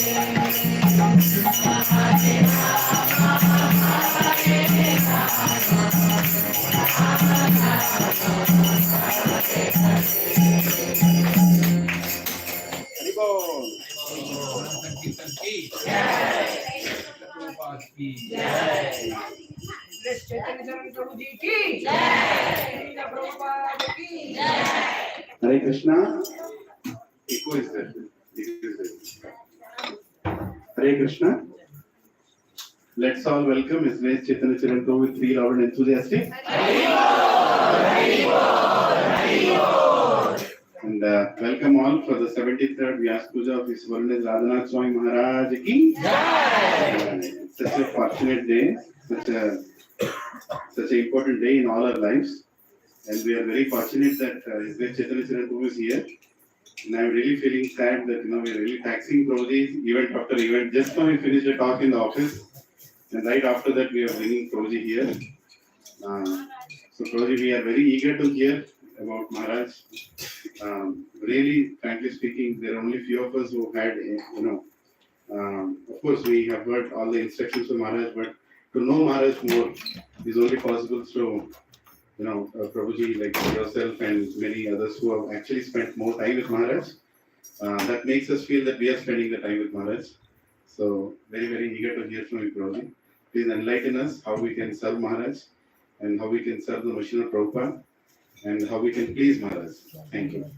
Hare Krishna. Echo is there. Hare Krishna. Let's all welcome His Grace Chaitanya Charan Prabhu with three loud and enthusiastic. And welcome all for the 73rd Vyasapuja of His Holiness Radhanath Swami Maharaj ki. It's such a fortunate day, such an important day in all our lives. And we are very fortunate that His Grace Chaitanya Charan Prabhu is here. And I'm really feeling sad that we're really taxing Prabhuji event after event. Just now we finished a talk in the office, and right after that we are bringing Prabhuji here. So Prabhuji, we are very eager to hear about Maharaj. Really, frankly speaking, there are only few of us who had, of course we have heard all the instructions from Maharaj, but to know Maharaj more is only possible through Prabhuji, like yourself and many others who have actually spent more time with Maharaj. That makes us feel that we are spending the time with Maharaj. So very, very eager to hear from you, Prabhuji. Please enlighten us how we can serve Maharaj and how we can serve the mission of Prabhupada and how we can please Maharaj. Thank you.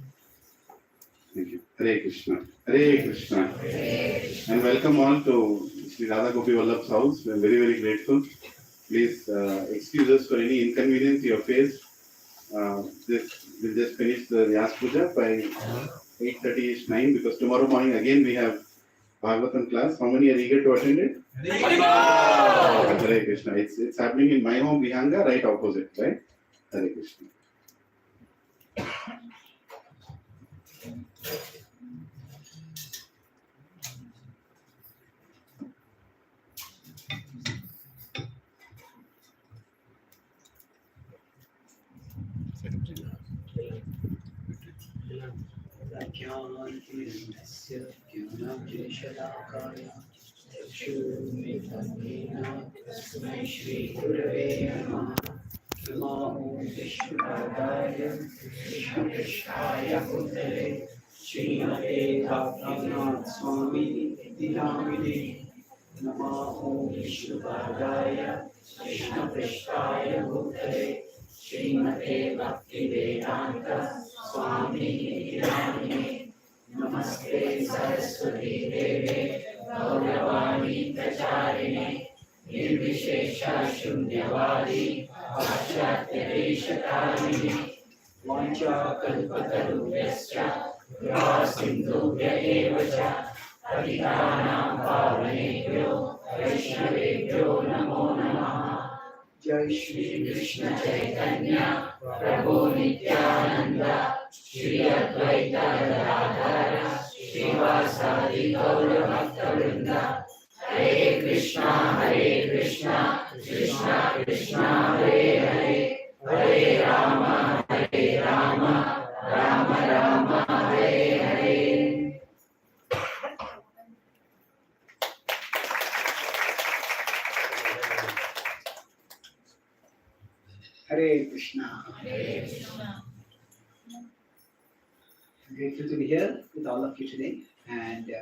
Thank you. Hare Krishna. Hare Krishna. And welcome all to Sri Radha Gopi Vallabh's house. We are very, very grateful. Please excuse us for any inconvenience you have faced. We'll just finish the Vyasapuja by 8:30ish 9 because tomorrow morning again we have Bhagavatam class. How many are eager to attend it? Hare Krishna. It's happening in my home, Vihanga, right opposite, right? Hare Krishna. Shrimate Radhanath Swami Maharaj Namo Vishnupadaya Krishna Prishtaya Bhutale Shrimate Bhaktivedanta Swami Maharaj Namaste Saraswati Deve Gauravani Pracharine Nirvishesha Shunyavadi Paschatya Deshatarine Vancha Kalpatarubhyascha Sindhubhya eva cha Patitanam Pavanebhyo Vaishnavebhyo Namo Namaha. Jai Shri Krishna Chaitanya Prabhu Nityananda Shri Advaita Gadadhara Srivasadi Gaura Bhakta-vrinda. Hare Krishna Krishna Krishna Hare Hare Hare Rama Rama Rama Hare Hare. Hare Krishna. I'm grateful to be here with all of you today, and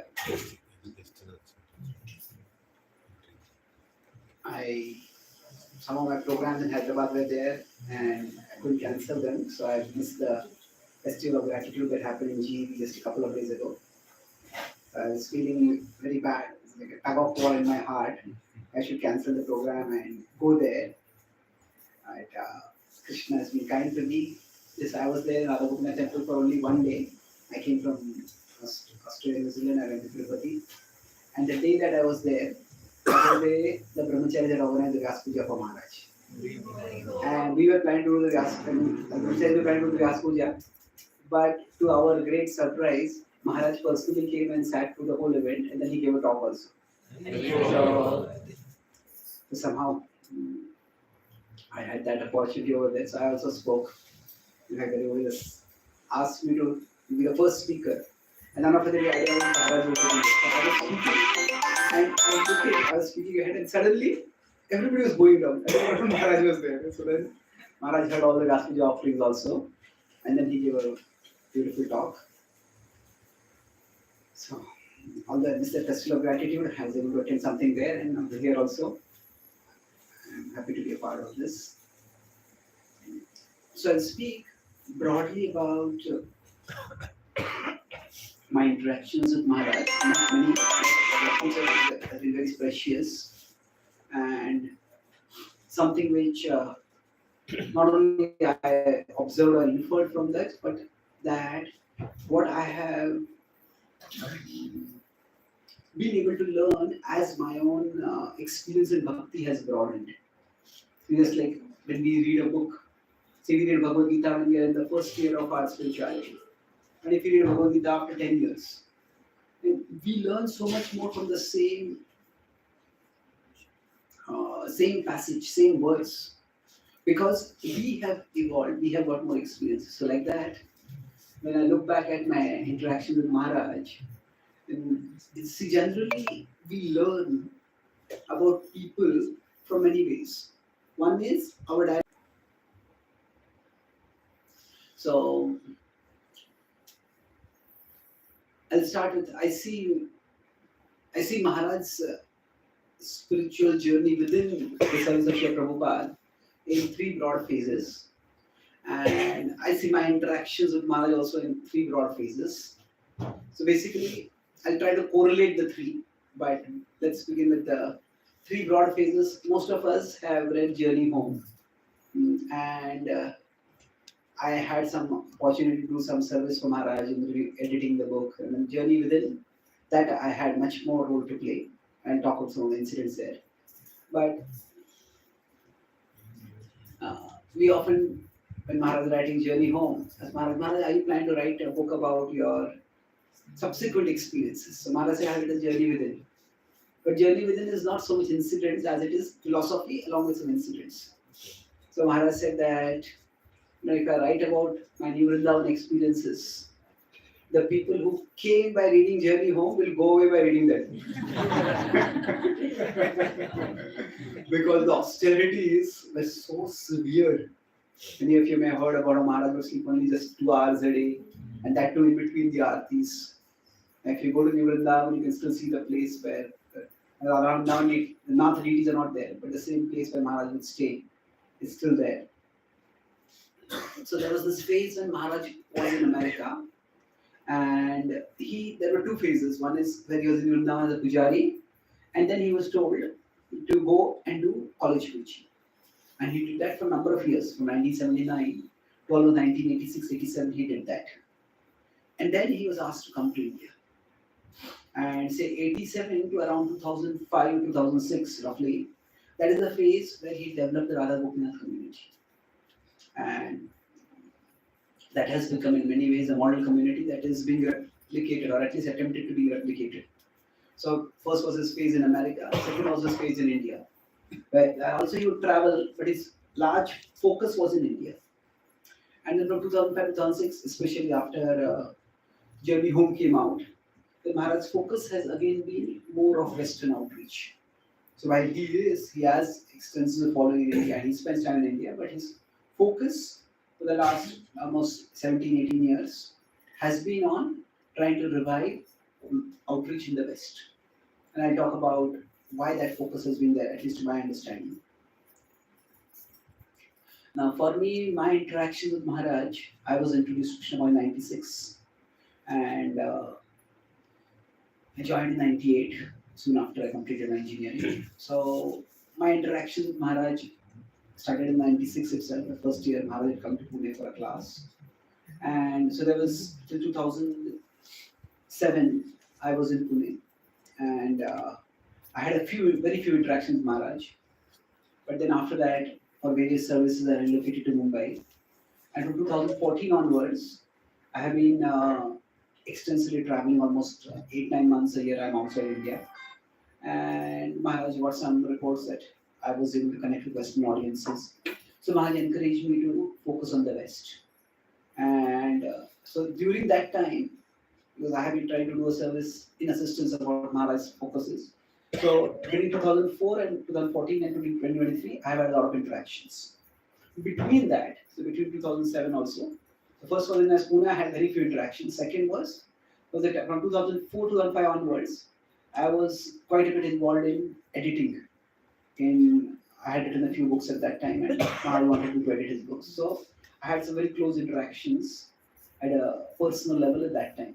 some of my programs in Hyderabad were there and I couldn't cancel them, so I missed the Festival of Gratitude that happened in GEP just a couple of days ago. I was feeling very bad. It's like a tug of war in my heart. I should cancel the program and go there. But Krishna has been kind to me. Yes, I was there in Radha temple for only one day. I came from Australia, New Zealand. I went to Tirupati. And the day that I was there, that day the brahmacharis had organized the Vyasapuja for Maharaj. And we were planning to do the Vyasapuja. But to our great surprise, Maharaj personally came and sat through the whole event, and then he gave a talk also. So somehow I had that opportunity over there, so I also spoke. In fact, everybody asked me to be the first speaker. And none of the idea was Maharaj was doing it. So I was speaking, and I was speaking ahead, and suddenly everybody was going down. And Maharaj was there. So then Maharaj had all the Vyasapuja offerings also, and then he gave a beautiful talk. So all the this is a festival of gratitude. I was able to attend something there, and I'm here also. I'm happy to be a part of this. So I'll speak broadly about my interactions with Maharaj. Not many, but have been very precious, and something which not only I observed or inferred from that, but that what I have been able to learn as my own experience in bhakti has broadened. Just like when we read a book, say we read Bhagavad Gita when we are in the first year of our spirituality, and if you read Bhagavad Gita after 10 years, we learn so much more from the same passage, same words, because we have evolved, we have got more experience. So like that, when I look back at my interaction with Maharaj, see, generally we learn about people from many ways. One is our diet. So I'll start with I see Maharaj's spiritual journey within the service of Srila Prabhupada in three broad phases, and I see my interactions with Maharaj also in three broad phases. So basically, I'll try to correlate the three, but let's begin with the three broad phases. Most of us have read Journey Home, and I had some opportunity to do some service for Maharaj in editing the book, and then Journey within that I had much more role to play and talk about some of the incidents there. But we often, when Maharaj is writing Journey Home, ask Maharaj, are you planning to write a book about your subsequent experiences? So Maharaj said, I have it as Journey Within. But Journey Within is not so much incidents as it is philosophy along with some incidents. So Maharaj said that if I write about my New Vrindavan experiences, the people who came by reading Journey Home will go away by reading that. Because the austerities were so severe. Many of you may have heard about a Maharaj would sleep only just 2 hours a day, and that too in between the aartis. If you go to New Vrindavan, you can still see the place where around now the Nath deities are not there, but the same place where Maharaj would stay is still there. So there was this phase when Maharaj was in America, and there were two phases. One is where he was in Vrindavan as a pujari, and then he was told to go and do college preaching. And he did that for a number of years, from 1979 to almost 1986-87 he did that. And then he was asked to come to India. And say 87 to around 2005, 2006 roughly, that is the phase where he developed the Radha Gopinath community. And that has become in many ways a model community that is being replicated, or at least attempted to be replicated. So first was his phase in America, second was his phase in India. Where also he would travel, but his large focus was in India. And then from 2005-2006, especially after Journey Home came out, the Maharaj's focus has again been more of Western outreach. So while he has extensive following in India and he spends time in India, but his focus for the last almost 17-18 years has been on trying to revive outreach in the West. And I'll talk about why that focus has been there, at least to my understanding. Now, for me, my interaction with Maharaj, I was introduced to Krishna in 96, and I joined in 98, soon after I completed my engineering. So, my interaction with Maharaj started in 96 itself. The first year, Maharaj had come to Pune for a class. And so there was, till 2007, I was in Pune. And I had very few interactions with Maharaj. But then after that, for various services, I relocated to Mumbai. And from 2014 onwards, I have been extensively traveling almost 8-9 months a year. I'm outside India. And Maharaj got some reports that I was able to connect with Western audiences. So Maharaj encouraged me to focus on the West. And so during that time, because I have been trying to do a service in assistance of what Maharaj focuses. So between 2004 and 2014 and 2023, I have had a lot of interactions. Between that, so between 2007 also, the first was in Pune, I had very few interactions. Second was that from 2004 to 2005 onwards, I was quite a bit involved in editing. I had written a few books at that time, and I wanted me to edit his books. So I had some very close interactions at a personal level at that time.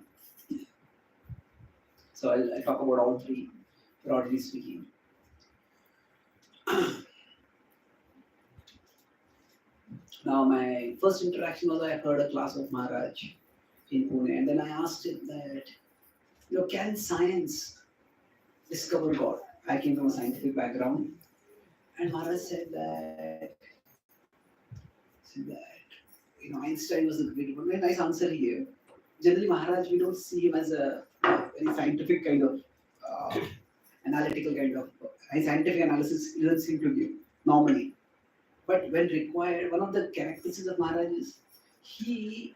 So I'll talk about all three, broadly speaking. Now, my first interaction was I heard a class of Maharaj in Pune, and then I asked him that, can science discover God? I came from a scientific background, and Maharaj said that Einstein was a very nice answer here. Generally, Maharaj, we don't see him as a very scientific kind of analytical kind of scientific analysis. He doesn't seem to give normally. But when required, one of the characteristics of Maharaj is he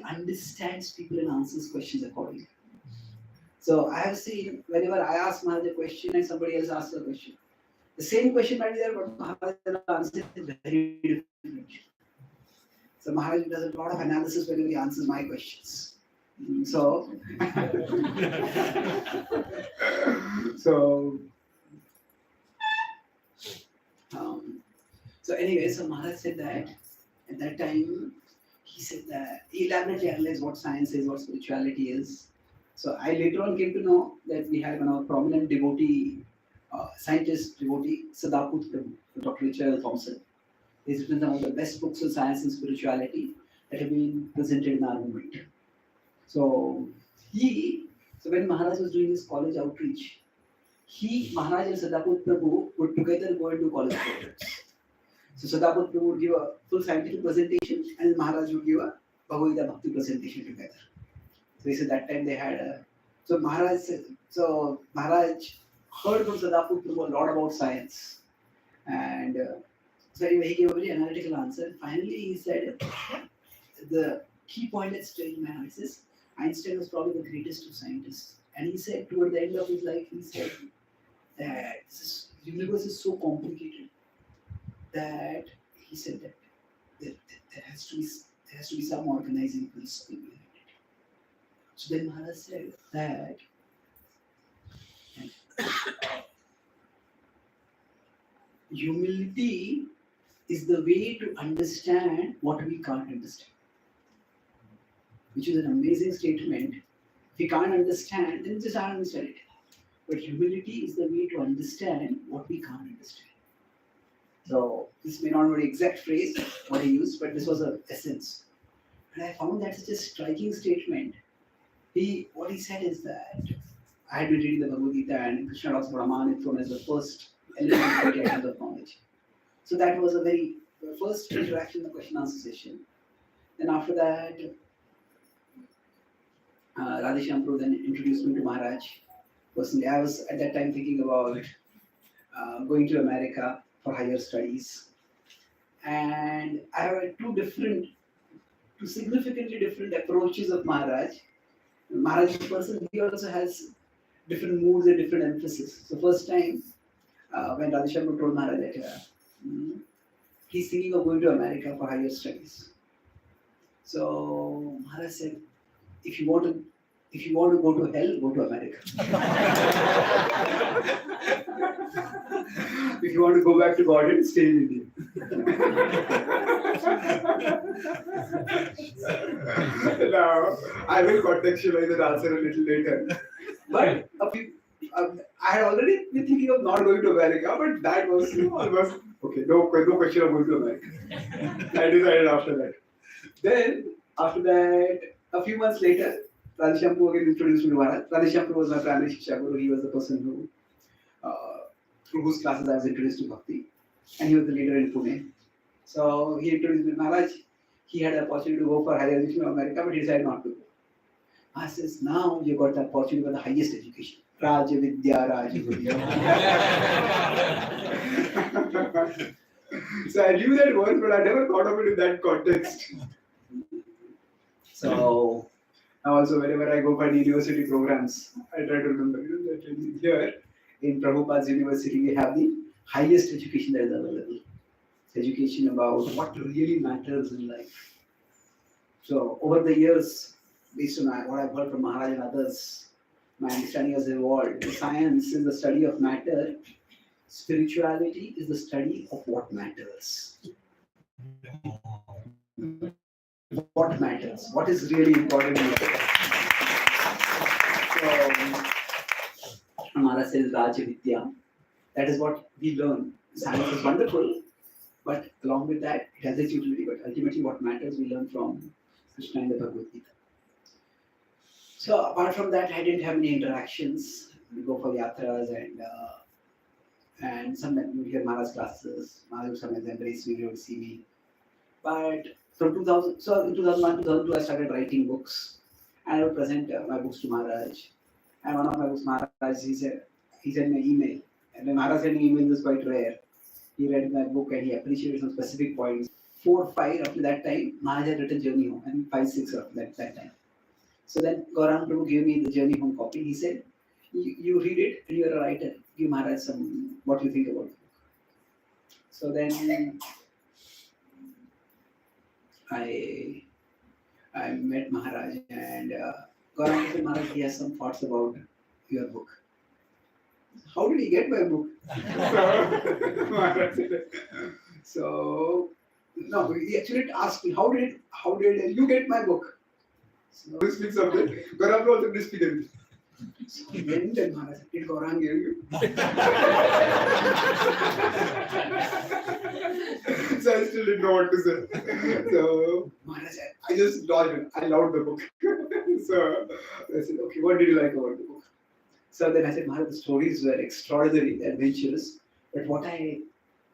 understands people and answers questions accordingly. So I have seen whenever I ask Maharaj a question and somebody else asks a question, the same question might be there, but Maharaj answers it very different. So Maharaj does a lot of analysis whenever he answers my questions. So anyway, so Maharaj said that at that time, he said that he elaborately analyzed what science is, what spirituality is. So I later on came to know that we have a prominent devotee, scientist devotee, Sadaput Prabhu, Dr. Richard Thompson. He's written some of the best books on science and spirituality that have been presented in our movement. So when Maharaj was doing his college outreach, Maharaj and Sadaput Prabhu would together go and do college programs. So Sadaput Prabhu would give a full scientific presentation and Maharaj would give a Bhagavad Gita Bhakti presentation together. So he said that time they had Maharaj heard from Sadaput Prabhu a lot about science. And so anyway, he gave a very analytical answer. Finally, he said the key point that stayed in my mind is Einstein was probably the greatest of scientists. And he said toward the end of his life, he said that the universe is so complicated that he said that there has to be some organizing principle behind it. So then Maharaj said that humility is the way to understand what we can't understand. Which is an amazing statement. If we can't understand, then just understand it. But humility is the way to understand what we can't understand. So this may not be the exact phrase what he used, but this was the essence. And I found that such a striking statement. What he said is that I had been reading the Bhagavad Gita and Krishna talks about Amanitvam as the first element of knowledge. So that was the first interaction in the question answer session. Then after that, Radhesham Prabhu then introduced me to Maharaj. Personally, I was at that time thinking about going to America for higher studies. And I have two significantly different approaches of Maharaj. Maharaj person, he also has different moods and different emphasis. So first time, when Radhesham Prabhu told Maharaj that he's thinking of going to America for higher studies. So Maharaj said, if you want to go to hell, go to America. If you want to go back to Godhead, stay in India. Now, I will contextualize that answer a little later. But I had already been thinking of not going to America, but that was almost okay. No question of going to America. I decided after that. Then after that, a few months later, Radhesham Prabhu again introduced me to Maharaj. Radhesham Prabhu was my primary Shiksha Guru. He was the person who, through whose classes I was introduced to Bhakti, and he was the leader in Pune. So he introduced me to Maharaj. He had an opportunity to go for higher education in America, but he decided not to go. I says, now you got the opportunity for the highest education. Raja Vidya. So I knew that word, but I never thought of it in that context. So Also, whenever I go for the university programs, I try to remember that here in Prabhupada's university, we have the highest education that is available. Education about what really matters in life. So, over the years, based on what I've heard from Maharaj and others, my understanding has evolved. Science is the study of matter, spirituality is the study of what matters. What matters? What is really important in life? So, Maharaj says Raja Vidya. That is what we learn. Science is wonderful, but along with that, it has its utility. But ultimately, what matters we learn from Krishna and the Bhagavad Gita. So, apart from that, I didn't have any interactions. We go for yatras and sometimes you hear Maharaj classes. Maharaj would sometimes embrace me, he would see me. But from 2000, so in 2001, 2002, I started writing books, and I would present my books to Maharaj. And one of my books, Maharaj, he sent me an email. And when Maharaj sent me email was quite rare. He read my book and he appreciated some specific points. 4 or 5 after that time, Maharaj had written Journey Home, and 5, 6 after that time. So then Gaurang Prabhu gave me the Journey Home copy. He said, you read it and you are a writer. Give Maharaj some, what you think about the book. So then I met Maharaj and Gaurang said, Maharaj, he has some thoughts about your book. How did he get my book? So no, he actually asked me, how did you get my book? So he speaks of it. Gaurang also did speak of it. So he went and Maharaj said, did Gaurang give you? So I still didn't know what to say. So Maharaj said, I just dodged it. I loved the book. So I said, okay, what did you like about the book? So then I said, Maharaj, the stories were extraordinary, adventurous. But what I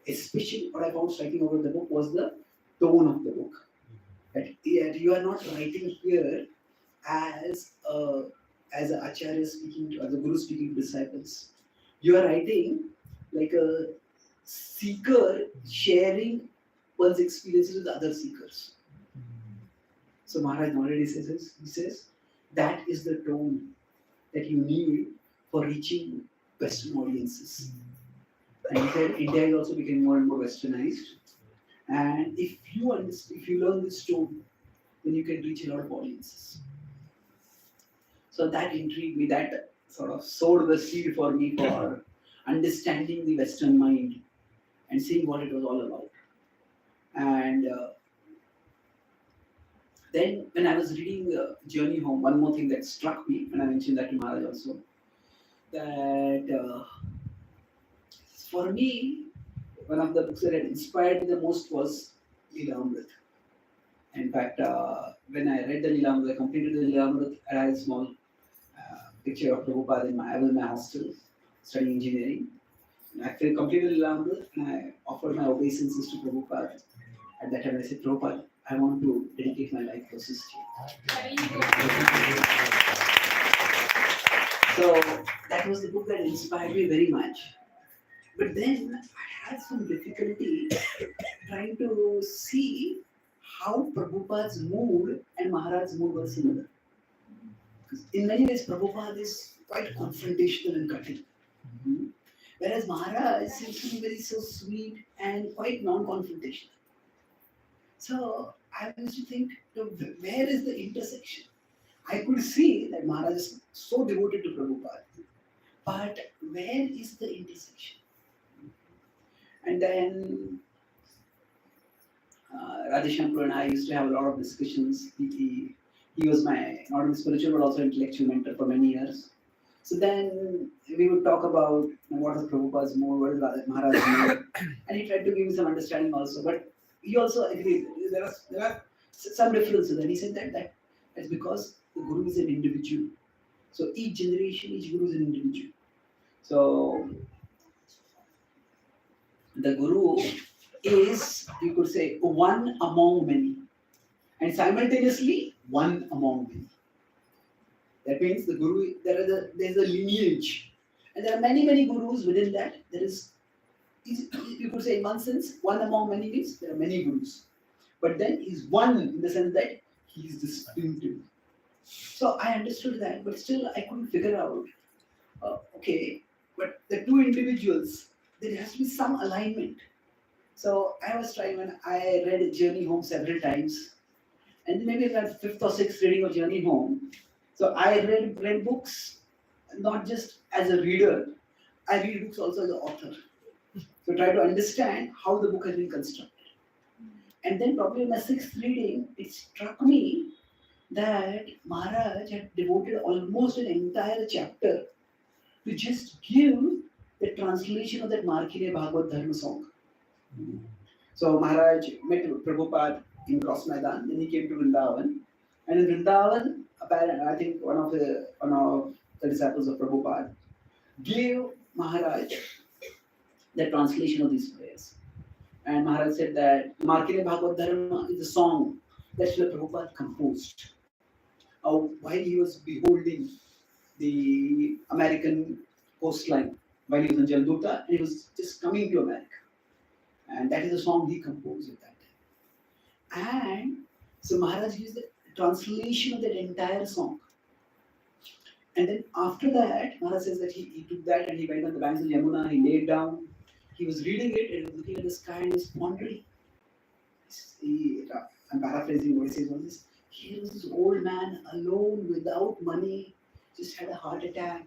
found striking about the book was the tone of the book. That you are not writing here as an acharya speaking to, as a guru speaking to disciples. You are writing like a seeker sharing one's experiences with other seekers. So Maharaj already says, he says, that is the tone that you need for reaching Western audiences. And India is also becoming more and more westernized. And if you learn this tone, then you can reach a lot of audiences. So that intrigued me, that sort of sowed the seed for me for understanding the Western mind and seeing what it was all about. And then when I was reading Journey Home, one more thing that struck me, and I mentioned that to Maharaj also, that for me, one of the books that had inspired me the most was Lilananda. In fact, when I read the Lilananda, I completed the Lilananda, I had a small picture of Prabhupada in my hostel, studying engineering. And I completed Lilananda and I offered my obeisances to Prabhupada. At that time, I said, Prabhupada, I want to dedicate my life to assist you. So that was the book that inspired me very much. But then I had some difficulty trying to see how Prabhupada's mood and Maharaj's mood were similar. Because in many ways, Prabhupada is quite confrontational and cutting. Whereas Maharaj seems to be very so sweet and quite non-confrontational. So I used to think, where is the intersection? I could see that Maharaj is so devoted to Prabhupada. But where is the intersection? And then Radheshankar and I used to have a lot of discussions. He was my not only spiritual but also intellectual mentor for many years. So then we would talk about what is Prabhupada's mood, what is Maharaj's mood, and he tried to give me some understanding also. But he also agreed there are some differences, and he said that that's because the Guru is an individual. So each generation, each Guru is an individual. So the Guru is, you could say, one among many, and simultaneously one among many. That means the Guru, there's a lineage, and there are many Gurus within that. There is, you could say, in one sense, one among many means there are many Gurus, but then he's one in the sense that he is distinctive. So I understood that, but still I couldn't figure out, okay, but the two individuals, there has to be some alignment. So I was trying when I read Journey Home several times, and maybe in that fifth or sixth reading of Journey Home, so I read books not just as a reader, I read books also as an author. So try to understand how the book has been constructed. And then probably in my sixth reading, it struck me that Maharaj had devoted almost an entire chapter to just give the translation of that Markine Bhagavad Dharma song. So Maharaj met Prabhupada in Cross Maidan, then he came to Vrindavan. And in Vrindavan, apparently, I think one of the disciples of Prabhupada gave Maharaj the translation of these prayers. And Maharaj said that Markine Bhagavad Dharma is a song that Srila Prabhupada composed while he was beholding the American coastline, while he was in Jalduta, and he was just coming to America. And that is a song he composed at that time. And so Maharaj gives the translation of that entire song. And then after that, Maharaj says that he took that and he went on the banks of Yamuna, he laid down, he was reading it and looking at the sky and he was pondering. I'm paraphrasing what he says on this. Here was this old man alone without money, just had a heart attack.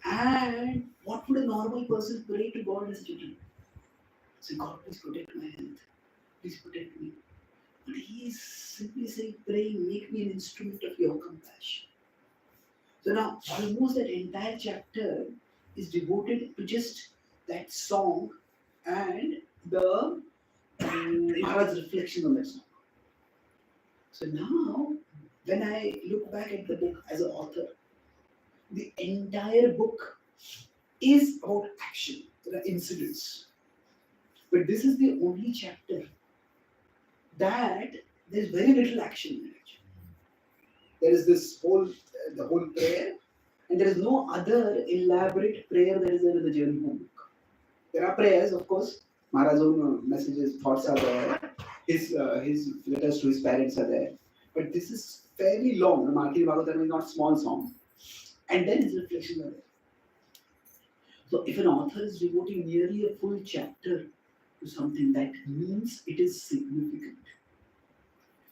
And what would a normal person pray to God as to do? Say, God, please protect my health. Please protect me. But he is simply saying, praying, make me an instrument of your compassion. So now, almost that entire chapter is devoted to just that song and the Maharaj's reflection on that song. So now, when I look back at the book as an author, the entire book is about action. There are incidents. But this is the only chapter that there's very little action in it. There is this the whole prayer, and there is no other elaborate prayer that is there in the Journey Home book. There are prayers, of course. Maharaj's own messages, thoughts are there. His letters to his parents are there. But this is fairly long. The Markine Bhagavad Dharma is not a small song. And then his reflections are there. So if an author is devoting nearly a full chapter to something, that means it is significant.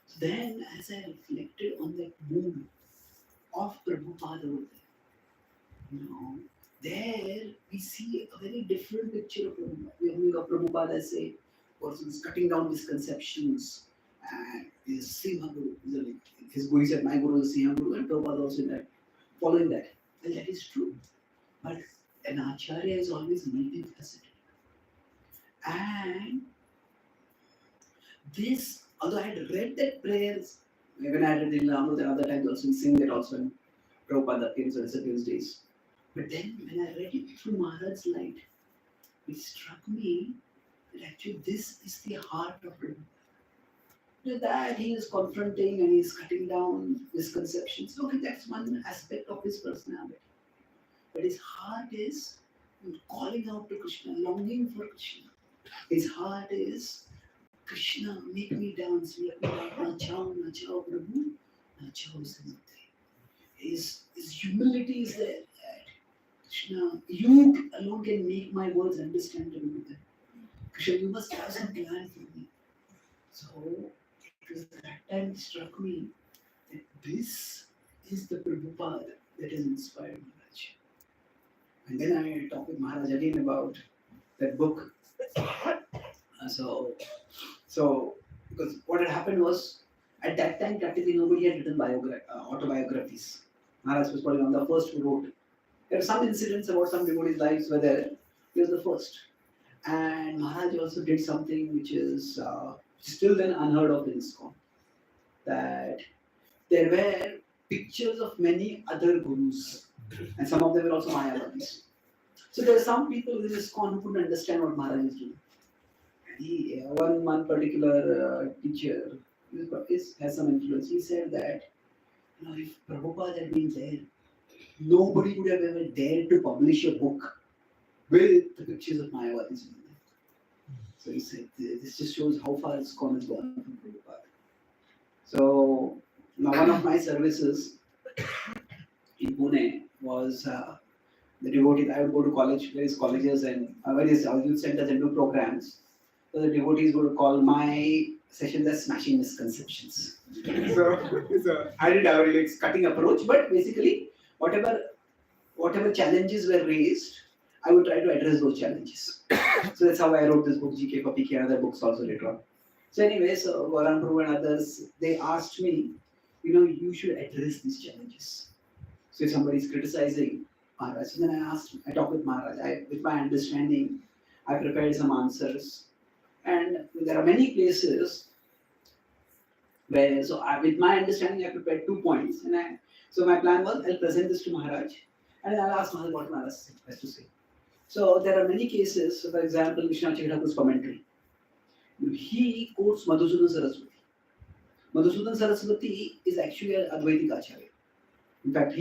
So then, as I reflected on that mood of Prabhupada over there, there we see a very different picture of Prabhupada. We are moving of Prabhupada as a person who's cutting down misconceptions, and his Sima Guru, his Guru said, my Guru is Sima Guru, and Prabhupada also that, following that. Well, that is true. But an Acharya is always multifaceted. And this, although I had read that prayers, when I had read Lilananda and other times also, we sing that also in Prabhupada appearance or disappearance days. But then when I read it through Maharaj's light, it struck me that actually this is the heart of Prabhupada. That he is confronting and he is cutting down misconceptions. Okay, that's one aspect of his personality. But his heart is calling out to Krishna, longing for Krishna. His heart is, Krishna, make me dance, make me dance, nachao, nachao, Prabhu, nachao samate. His humility is there. Krishna, you alone can make my words understandable. Krishna, you must have some plan for me. So, it was that time it struck me that this is the Prabhupada that has inspired Maharaj. And then I talked with Maharaj again about that book. So because what had happened was, at that time practically nobody had written autobiographies. Maharaj was probably one of the first who wrote. There are some incidents about some devotees' lives where he was the first. And Maharaj also did something which is still then unheard of in ISKCON. That there were pictures of many other gurus, and some of them were also Mayavadis. So there are some people in ISKCON who couldn't understand what Maharaj is doing. And one particular teacher has some influence. He said that if Prabhupada had been there, nobody would have ever dared to publish a book with the pictures of Mayavadis in there. So he said, this just shows how far ISKCON has gone from Prabhupada. So Now, one of my services in Pune was the devotees. I would go to various colleges and various youth centers and do programs. So the devotees would call my sessions as smashing misconceptions. so I did have a really cutting approach, but basically whatever challenges were raised, I would try to address those challenges. So that's how I wrote this book, GK for PK, and other books also later on. So anyway, so Goran Prabhu and others, they asked me, you should address these challenges. So if somebody is criticizing Maharaj, so then I talked with Maharaj. With my understanding, I prepared some answers. And there are many places where, with my understanding, I prepared 2 points. So my plan was, I'll present this to Maharaj, and I'll ask Maharaj what Maharaj has to say. So there are many cases. So for example, Vishwanath Chaitany's commentary. He quotes Madhusudan Saraswati. Madhusudan Saraswati is actually an Advaitic Acharya. In fact,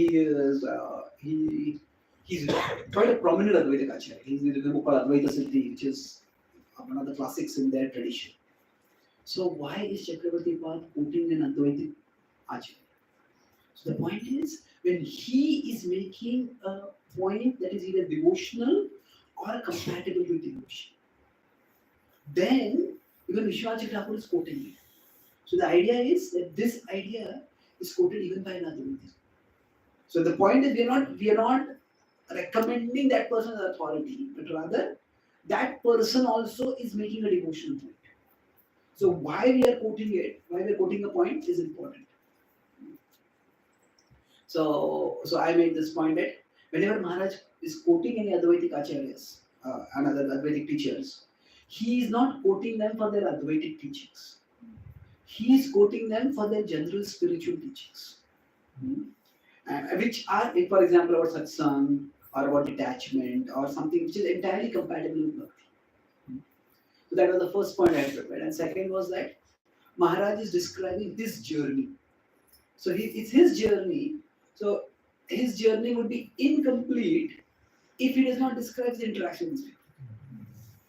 he's quite a prominent Advaitic Acharya. He's in a book called Advaita Siddhi, which is one of the classics in their tradition. So why is Chakravarti Pad quoting an Advaitic Acharya? So the point is, when he is making a point that is either devotional or compatible with devotion, then even Vishwanath Chakravarti is quoting it. So the idea is that this idea is quoted even by another Advaita. So the point is, we are not recommending that person as authority, but rather that person also is making a devotional point. So why we are quoting a point is important. So I made this point that whenever Maharaj is quoting any Advaitic Acharyas, another Advaitic teachers, he is not quoting them for their Advaitic teachings. He is quoting them for their general spiritual teachings. Which are, for example, about satsang or about detachment or something which is entirely compatible with bhakti. So that was the first point I prepared. And second was that Maharaj is describing his journey. So it's his journey. So his journey would be incomplete if he does not describe the interaction with people.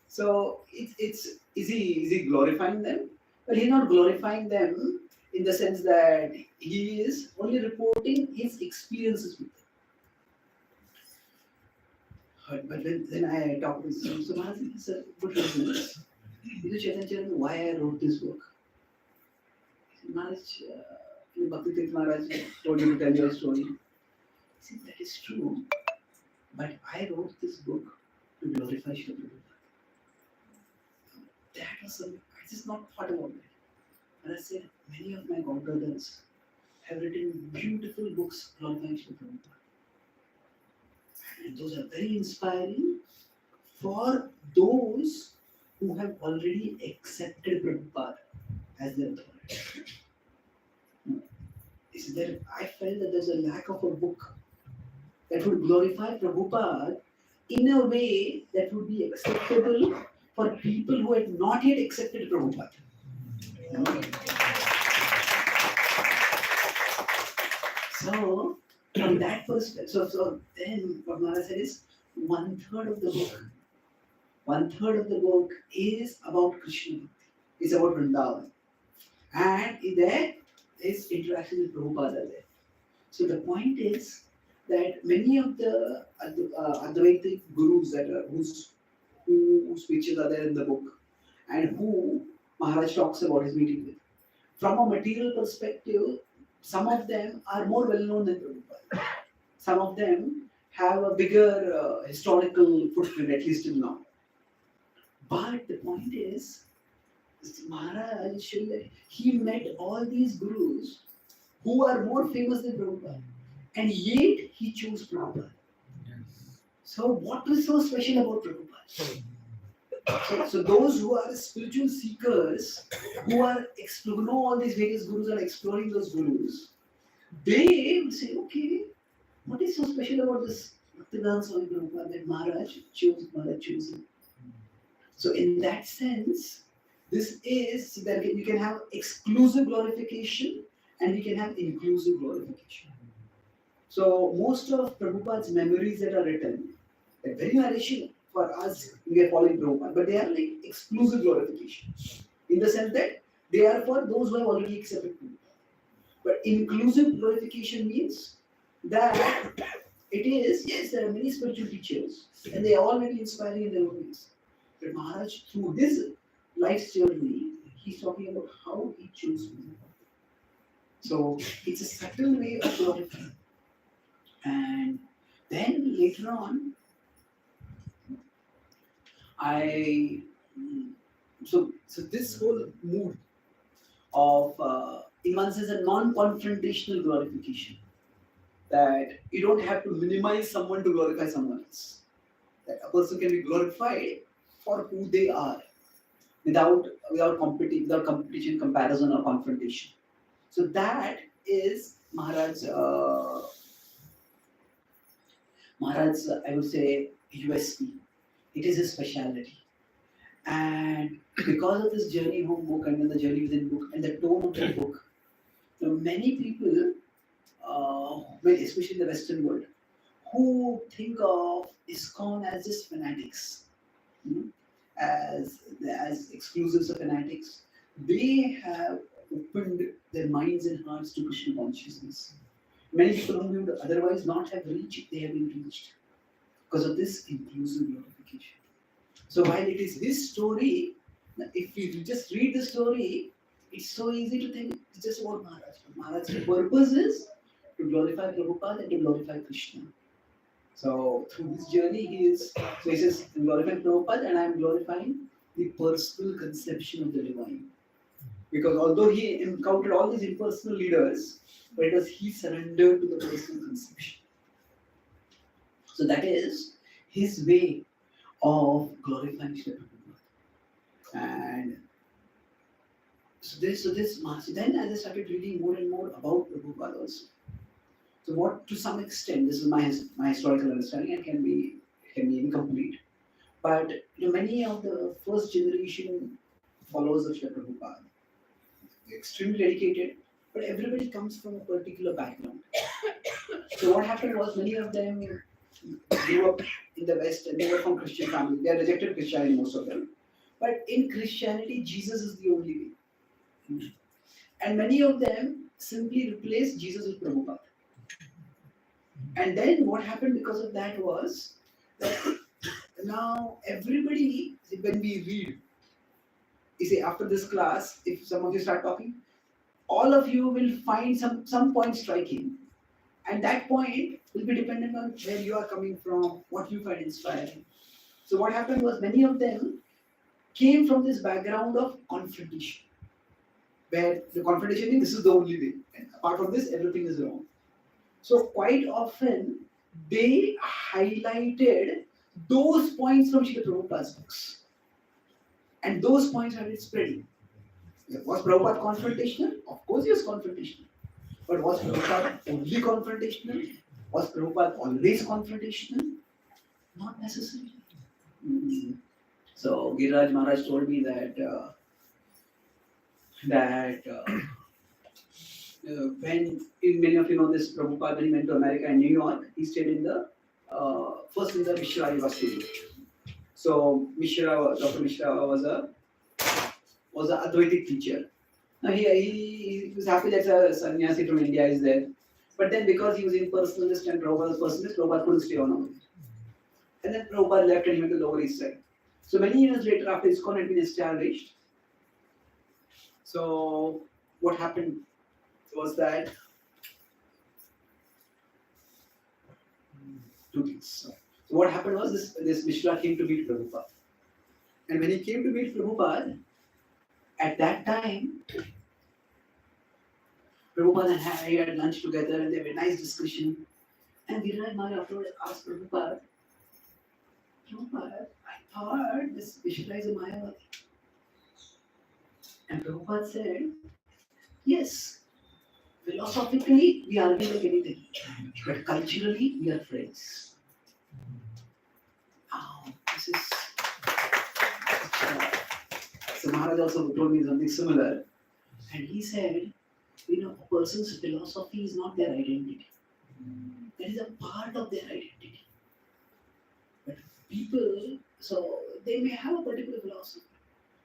So is he glorifying them? Well, he's not glorifying them in the sense that he is only reporting his experiences with them. But then I talked with him, so Maharaj said, good reasons. Chaitanya, why I wrote this book? Maharaj, Bhakti Tirth Maharaj told you to tell your story. I said, that is true, but I wrote this book to glorify Srila Prabhupada. That was something, I just not thought about it. And I said, many of my godbrothers have written beautiful books glorifying Srila Prabhupada. And those are very inspiring for those who have already accepted Prabhupada as their authority. I felt that there's a lack of a book that would glorify Prabhupada in a way that would be acceptable for people who had not yet accepted Prabhupada. So, from that perspective, so then what Maharaj said is 1/3 of the book. 1/3 of the book is about Krishna, is about Vrindavan. And there is interaction with Prabhupada there. So the point is that many of the Advaitic gurus whose speeches are there in the book and who Maharaj talks about his meeting with, from a material perspective, some of them are more well known than Prabhupada. Some of them have a bigger historical footprint, at least till now. But the point is, Maharaj is showing that he met all these gurus who are more famous than Prabhupada, and yet he chose Prabhupada. Yes. So what is so special about Prabhupada? So those who are spiritual seekers, who know all these various gurus and exploring those gurus, they would say, okay, what is so special about this Radhanath Swami Prabhupada that Maharaj chose him? So in that sense, this is that we can have exclusive glorification and we can have inclusive glorification. So most of Prabhupada's memories that are written, they're very narration for us, we are following Prabhupada, but they are like exclusive glorification. In the sense that they are for those who have already accepted Prabhupada. But inclusive glorification means that it is, yes, there are many spiritual teachers and they are all very inspiring in their own ways. But Maharaj, through his life's journey, he's talking about how he chose to live. So it's a subtle way of glorifying. And then later on, so this whole mood of in one sense a non-confrontational glorification, that you don't have to minimize someone to glorify someone else. That a person can be glorified for who they are, without competition, comparison, or confrontation. So that is Maharaj's I would say USP. It is his speciality. And because of this journey home book and then the journey within book and the tone of the book, many people, especially in the Western world, who think of ISKCON as just fanatics, as exclusives of fanatics, they have opened their minds and hearts to Krishna consciousness. Many people whom we would otherwise not have reached, they have been reached because of this inclusive glorification. So while it is his story, if you just read the story, it's so easy to think it's just about Maharaj. Maharaj's purpose is to glorify Prabhupada and to glorify Krishna. So through this journey, he says, I'm glorifying Prabhupada and I'm glorifying the personal conception of the divine. Because although he encountered all these impersonal leaders, but it was he surrendered to the personal conception. So that is his way of glorifying Sri Prabhupada. And so then as I started reading more and more about Prabhupada also. So what, to some extent, this is my historical understanding and can be incomplete. But many of the first generation followers of Sri Prabhupada, extremely dedicated, but everybody comes from a particular background. So what happened was many of them grew up in the West and they were from Christian families. They rejected Christianity, most of them. But in Christianity, Jesus is the only way. And many of them simply replaced Jesus with Prabhupada. And then what happened because of that was that now everybody, when we read, you see, after this class, if some of you start talking, all of you will find some point striking. And that point will be dependent on where you are coming from, what you find inspiring. So what happened was many of them came from this background of confrontation, where the confrontation means this is the only way. And apart from this, everything is wrong. So quite often, they highlighted those points from Srila Prabhupada's books. And those points started spreading. Was Prabhupada confrontational? Of course he was confrontational. But was Prabhupada only confrontational? Was Prabhupada always confrontational? Not necessarily. So Giriraj Maharaj told me that when many of you know this, Prabhupada, when he went to America and New York, he stayed in the first in the Mishra University. So Dr. Mishra was an Advaitic teacher. Now he was happy that a sannyasi from India is there. But then because he was impersonalist and Prabhupada was personalist, Prabhupada couldn't stay on over. And then Prabhupada left and he went to the Lower East Side. So many years later, after ISKCON had been established, so what happened was that two things. So what happened was this Mishra came to meet Prabhupada. And when he came to meet Prabhupada, at that time, Prabhupada and he had lunch together and they had a nice discussion. And Giriraj Maharaj afterwards asked Prabhupada, I thought this Mishra is a Mayavadi. And Prabhupada said, yes, philosophically we argue like anything, but culturally we are friends. This is so Maharaj also told me something similar, and he said, a person's philosophy is not their identity. That is a part of their identity. But people, so they may have a particular philosophy,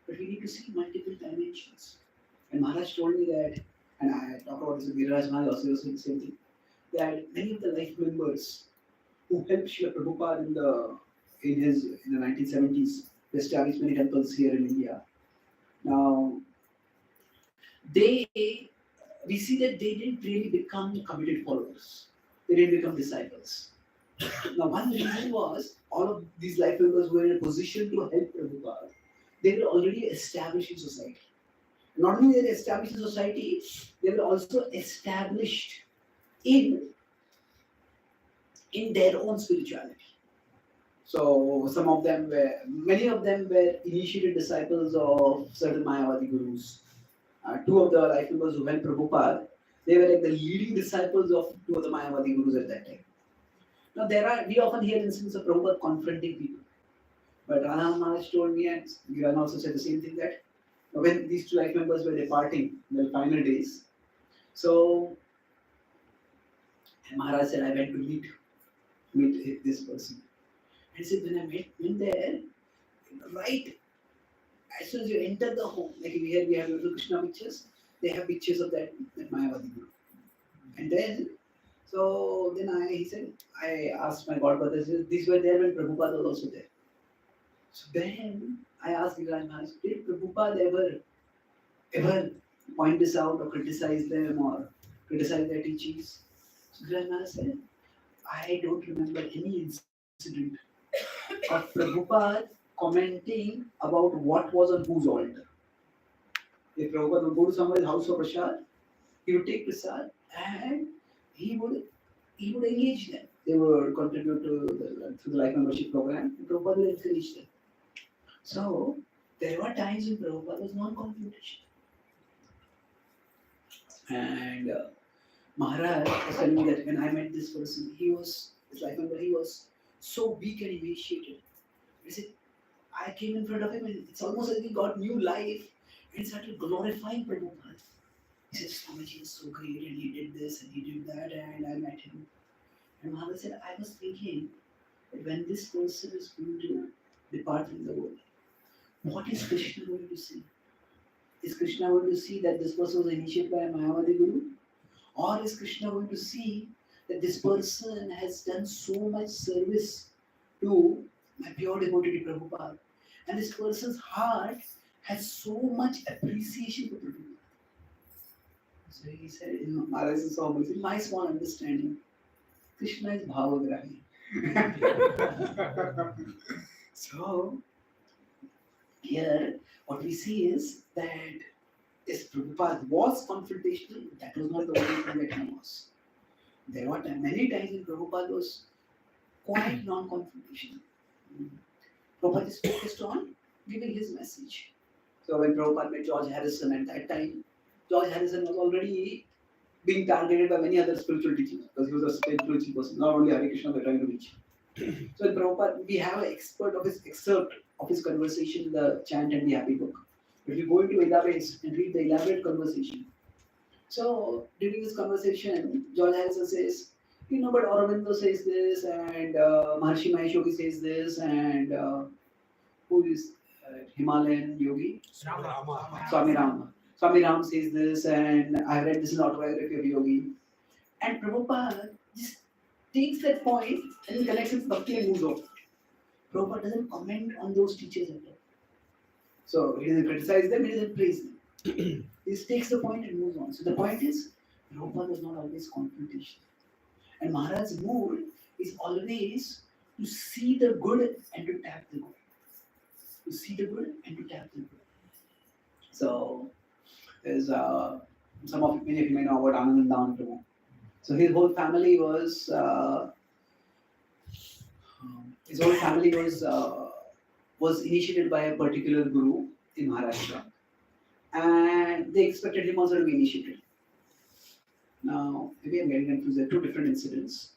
but we need to see multiple dimensions. And Maharaj told me that, and I talk about about this, Giriraj Maharaj also saying the same thing, that many of the life members who helped Srila Prabhupada in the 1970s, they established many temples here in India. Now, we see that they didn't really become committed followers. They didn't become disciples. Now, one reason was all of these life members were in a position to help Prabhupada. They were already established in society. Not only they were established in society, they were also established in their own spirituality. So many of them were initiated disciples of certain Mayavadi gurus. Two of the life members who went Prabhupada, they were like the leading disciples of two of the Mayavadi gurus at that time. Now we often hear instances of Prabhupada confronting people. But Radhanath Maharaj told me, and Giran also said the same thing, that when these two life members were departing in the final days, so Maharaj said, I went to meet this person. And he said, when I went there, right as soon as you enter the home, like here we have little Krishna pictures, they have pictures of that Mayavadi guru. And then, he said, I asked my godbrothers, these were there when Prabhupada was also there. So then I asked Giriraj Maharaj, did Prabhupada ever point this out or criticize them or criticize their teachings? So Giriraj Maharaj said, I don't remember any incident of Prabhupada commenting about what was on whose altar. If Prabhupada would go to somebody's house for prasad, he would take prasad and he would engage them. They would contribute to the life membership program, and Prabhupada would encourage them. So there were times when Prabhupada was non-confrontational. And Maharaj was telling me that when I met this person, his life member, he was so weak and emaciated. He said, I came in front of him and it's almost like he got new life and started glorifying Prabhupada. He said, Swamiji is so great and he did this and he did that, and I met him. And Maharaj said, I was thinking that when this person is going to depart from the world, what is Krishna going to see? Is Krishna going to see that this person was initiated by a Mayavadi guru? Or is Krishna going to see that this person has done so much service to my pure devotee Prabhupada, and this person's heart has so much appreciation for Prabhupada? So he said, Maharaj is so much, in my small understanding, Krishna is Bhavagrahi. So here what we see is that yes, Prabhupada was confrontational, but that was not the only thing that he was. There were many times when Prabhupada was quite non-confrontational. Prabhupada is focused on giving his message. So when Prabhupada met George Harrison at that time, George Harrison was already being targeted by many other spiritual teachers because he was a spiritual person, not only Hare Krishna, they were trying to reach. So in Prabhupada, we have an excerpt of his conversation in the Chant and the Happy book. If you go into database and read the elaborate conversation. So during this conversation, George Harrison says, but Aurobindo says this, and Maharshi Mahesh Yogi says this, and who is Himalayan yogi? Swami Rama. Swami Ram says this, and I read this in autobiography of Yogi. And Prabhupada just takes that point and connects it bhakti and moves on. Prabhupada doesn't comment on those teachers at all. So he doesn't criticize them, he doesn't praise them. He just takes the point and moves on. So the point is, Prabhupada was not always confrontational. And Maharaj's mood is always to see the good and to tap the good. To see the good and to tap the good. So there's many of you may know about Anandandan Prabhu. So his whole family was initiated by a particular guru in Maharashtra, and they expected him also to be initiated. Now, maybe I'm getting confused. There are two different incidents.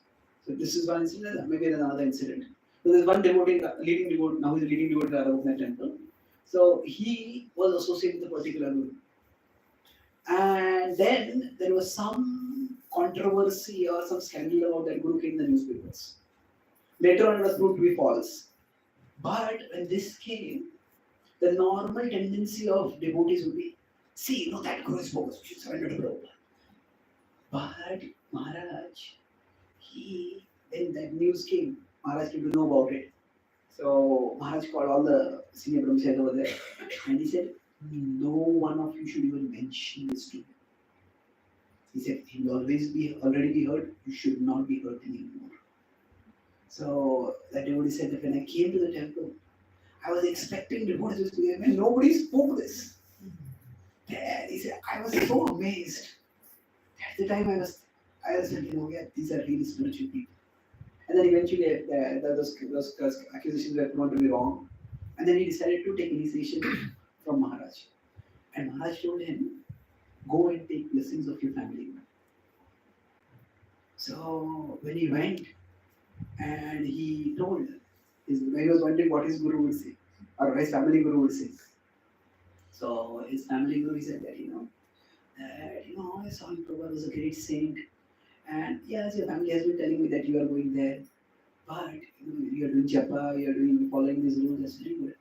So this is one incident, maybe there's another incident. So there's one devotee, leading devotee. Now he's a leading devotee at Radhanath temple. So he was associated with a particular guru, and then there was some controversy or some scandal about that guru came in the newspapers. Later on, it was proved to be false. But when this came, the normal tendency of devotees would be, see, that guru is bogus, you should surrender to Prabhupada. But Maharaj, when that news came, Maharaj came to know about it. So Maharaj called all the senior brahmacharis over there and he said, no one of you should even mention this to me. He said, he will already be hurt, you should not be hurt anymore. So that devotee said that when I came to the temple, I was expecting devotees to hear, and nobody spoke this. Then he said, I was so amazed. At the time I was thinking, yeah, these are really spiritual people. And then eventually those accusations were proven to be wrong. And then he decided to take initiation from Maharaj. And Maharaj told him, go and take blessings of your family. So when he went and he told, when he was wondering what his guru would say, or his family guru would say. So his family guru, he said that, I saw him, Prabhupada was a great saint. And yes, your family has been telling me that you are going there. But you are doing japa, you are following these rules, that's very good.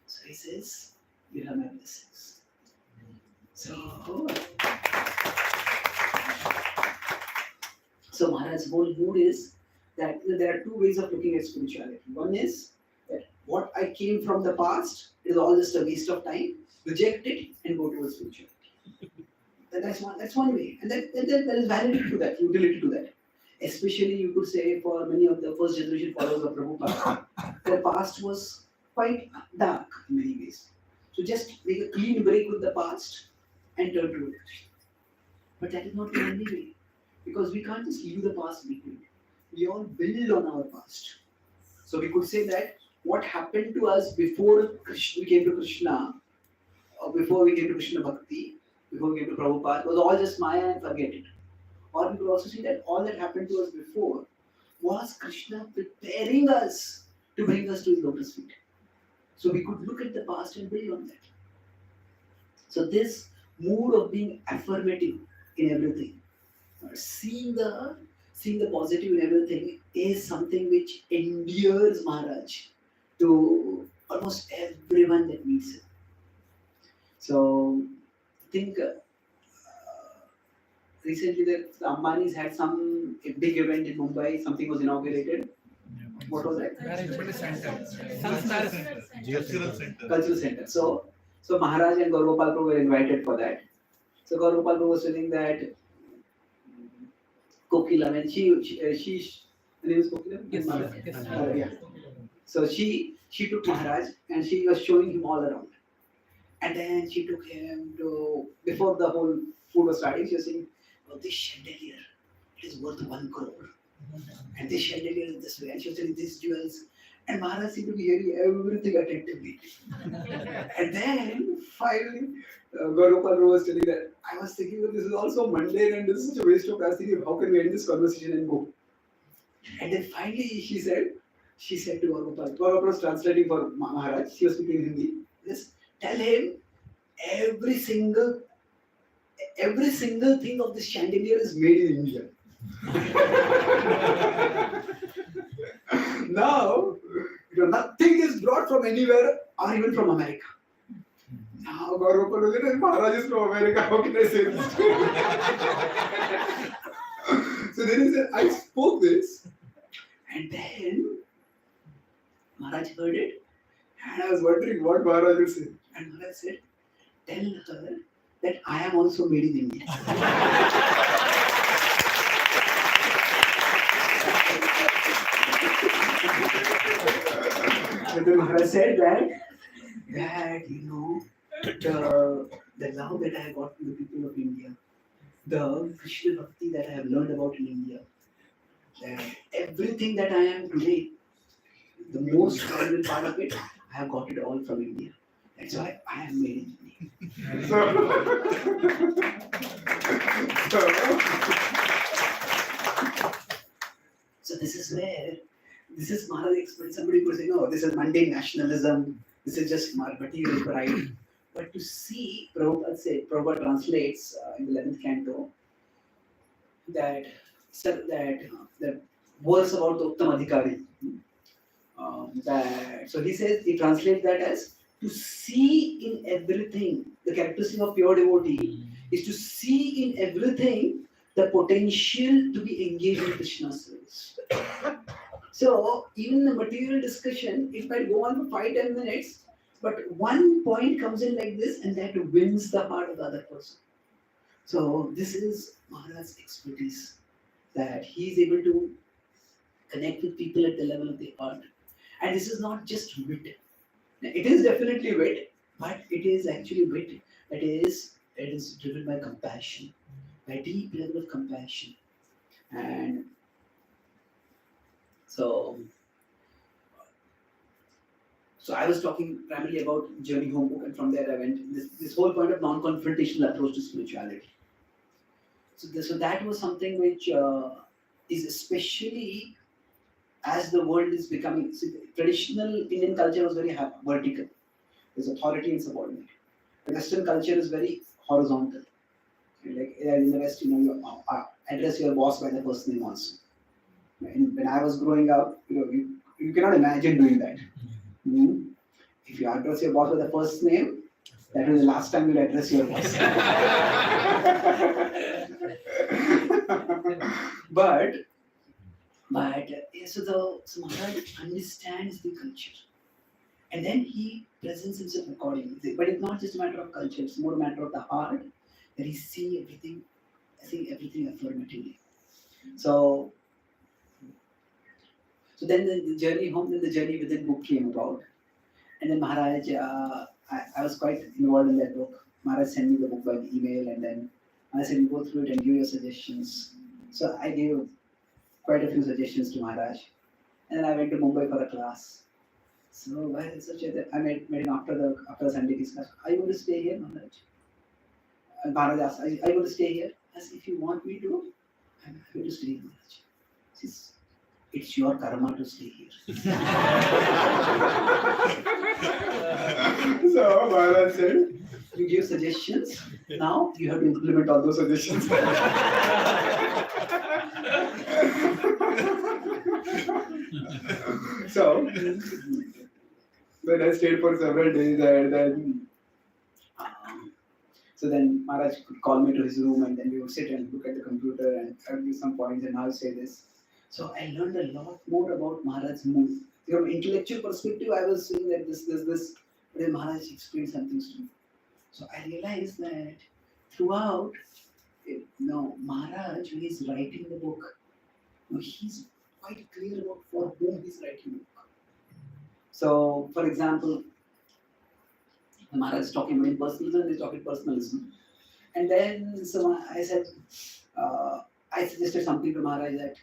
So he says, you have my blessings. So Maharaj's whole mood is that there are two ways of looking at spirituality. One is that what I came from the past is all just a waste of time, reject it and go towards spirituality. That's one way. And there is validity to that, utility to that. Especially you could say for many of the first generation followers of Prabhupada, their past was quite dark in many ways. So just make a clean break with the past and turn to it. But that is not the only way. Because we can't just leave the past behind. We all build on our past. So we could say that what happened to us before we came to Krishna, or before we came to Krishna Bhakti, before we came to Prabhupada, was all just Maya and forget it. Or we could also see that all that happened to us before was Krishna preparing us to bring us to his lotus feet. So we could look at the past and build on that. So this mood of being affirmative in everything, seeing the positive in everything is something which endears Maharaj to almost everyone that meets him. So I think recently the Ambanis had a big event in Mumbai, something was inaugurated. What was that? Cultural center. So Maharaj and Gaurgopal Prabhu were invited for that. So Gaurgopal Prabhu was telling that Kokila, when her name is Kokila? Yes. Yeah. So she took Maharaj and she was showing him all around. And then she took him to, before the whole food was starting, she was saying, oh, this chandelier, it is worth 1 crore. And this chandelier is this way. And she was telling these jewels. And Maharaj seemed to be hearing everything attentively. And then finally, Gaurgopal was telling that, I was thinking that this is also mundane and this is such a waste of time. Thinking, how can we end this conversation and go? And then finally she said to Gaurgopal was translating for Maharaj, she was speaking in Hindi, just tell him every single thing of this chandelier is made in India. Now, nothing is brought from anywhere or even from America. Now, Gaurgopal was like, Maharaj is from America, how can I say this? So then he said, I spoke this, and then Maharaj heard it, and I was wondering what Maharaj would say. And Maharaj said, tell her that I am also made in India. And then Maharaj said that the love that I have got from the people of India, the Krishna Bhakti that I have learned about in India, that everything that I am today, the most valuable part of it, I have got it all from India. That's why I am made in India. So this is Maharaj explained. Somebody could say, no, this is mundane nationalism, this is just material pride. But to see, Prabhupada translates in the 11th canto that the verse about the Uttam Adhikari. So he translates that as to see in everything. The characteristic of pure devotee is to see in everything the potential to be engaged in Krishna service. So even the material discussion, it might go on for 5-10 minutes, but one point comes in like this and that wins the heart of the other person. So this is Maharaj's expertise, that he is able to connect with people at the level of the heart. And this is not just wit. It is definitely wit, but it is actually wit. It is driven by compassion, by deep level of compassion. And so I was talking primarily about Journey Home book, and from there I went this whole point of non-confrontational approach to spirituality. So that was something which is especially as the world is becoming. Traditional Indian culture was very vertical. There's authority and subordinate. The Western culture is very horizontal. Like in the West, you address your boss by the first name also. When I was growing up, you cannot imagine doing that. If you address your boss by the first name, that was the last time you'll address your boss. But so Maharaj understands the culture, and then he presents himself accordingly. But it's not just a matter of culture; it's more a matter of the heart, that he sees everything affirmatively. So then the journey home, then the journey within book came about, and then Maharaj, I was quite involved in that book. Maharaj sent me the book by email, and then I said, go through it and give your suggestions. So I gave quite a few suggestions to Maharaj, and then I went to Mumbai for a class. So why is such a? I met him after the Sunday discussion. Are you going to stay here, Maharaj? And Maharaj asked, are you going to stay here? I said, if you want me to, I'm happy to stay here, Maharaj. He says, it's your karma to stay here. So Maharaj said, you give suggestions, now you have to implement all those suggestions. So then I stayed for several days, and then then Maharaj could call me to his room, and then we would sit and look at the computer and give some points, and I'll say this. So I learned a lot more about Maharaj's mood. From intellectual perspective, I was saying that this, but then Maharaj explained some things to me. So I realized that throughout, Maharaj, when he's writing the book, he's quite clear about for whom he's writing the book. So, for example, Maharaj is talking about impersonalism, he's talking personalism. And then I said, I suggested something to Maharaj that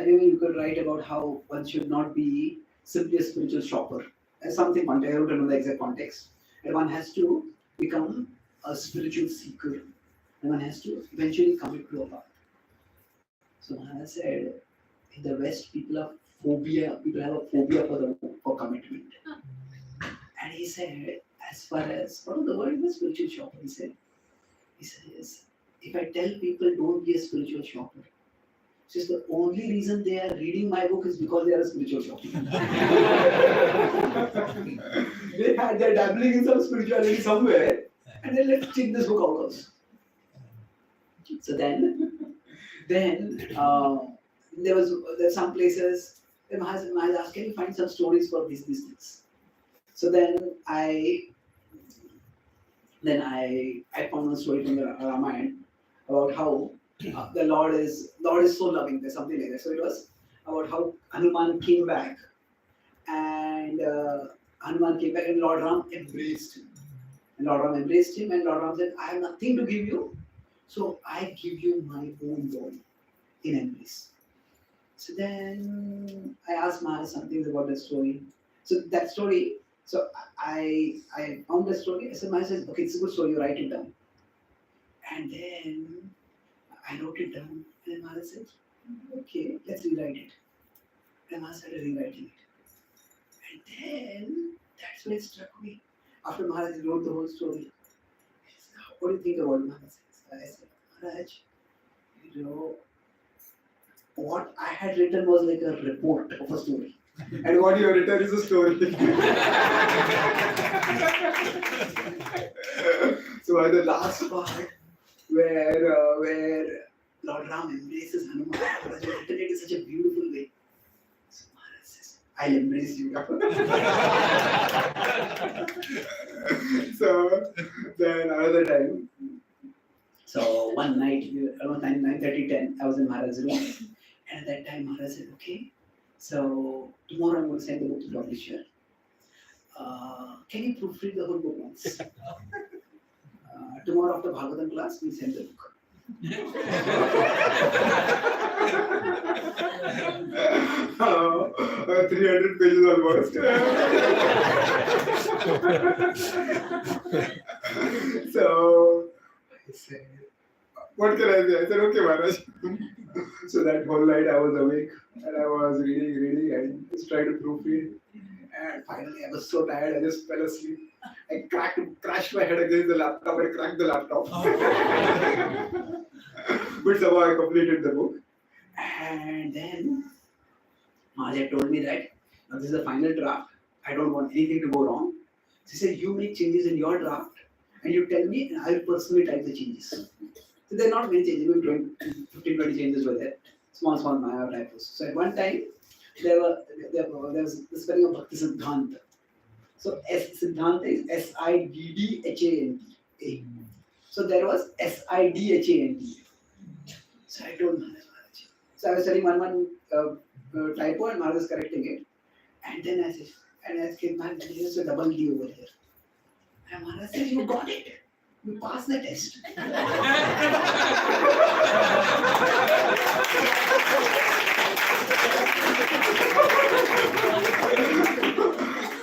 you could write about how one should not be simply a spiritual shopper. Something, I don't know the exact context. And one has to become a spiritual seeker. And one has to eventually commit to a path. So Maharaj said, in the West, people have a phobia for commitment. And he said, as far as, what was the word in the spiritual shopper? He says, if I tell people don't be a spiritual shopper, says the only reason they are reading my book is because they are a spiritual shopper. They're dabbling in some spirituality somewhere, and then let's check this book out also. So then there's some places where Maharaj asked, can you find some stories for these things? So then I found a story from the Ramayana about how the Lord is so loving. There's something like that. So it was about how Hanuman came back, and Lord Ram embraced him. And Lord Ram embraced him, and Lord Ram said, I have nothing to give you, so I give you my own body in embrace. So then I asked Maharaj something about that story. So that story, so I found the story. I said, Maharaj says, okay, it's a good story, you write it down. And then I wrote it down, and then Maharaj said, okay, let's rewrite it. And Maharaj started rewriting it. And then that's when it struck me. After Maharaj wrote the whole story, he said, what do you think about Maharaj? I said, Maharaj, what I had written was like a report of a story. And what you have written is a story. So by the last part, where Lord Ram embraces Hanuman. Maharaj has written it in such a beautiful way. So Maharaj says, I'll embrace you. So then another time. So one night, around 9:30, 10, I was in Maharaj's room. And at that time, Maharaj said, okay, so tomorrow I'm going to send the book to publisher. Can you proofread the whole book once? Tomorrow after Bhagavatam class, we'll send the book. 300 pages almost. So I said, what can I say? I said, okay, Maharaj. So that whole night I was awake and I was reading and just trying to proofread. And finally I was so tired, I just fell asleep. I crashed my head against the laptop, I cracked the laptop. But somehow I completed the book. And then Maharaj told me that now this is the final draft. I don't want anything to go wrong. He said, you make changes in your draft and you tell me and I will personally type the changes. So they're not many changes, maybe 15-20 changes were there. Small minor typos. So at one time, there was the spelling of Bhakti Siddhanta. So Siddhanta is S-I-D-D-H-A-N-T. So there was S-I-D-H-A-N-T. So I told Maharaj. So I was telling one typo and Maharaj was correcting it. And then I said, man, there is a double D over here. And Maharaj said, you got it. You passed the test.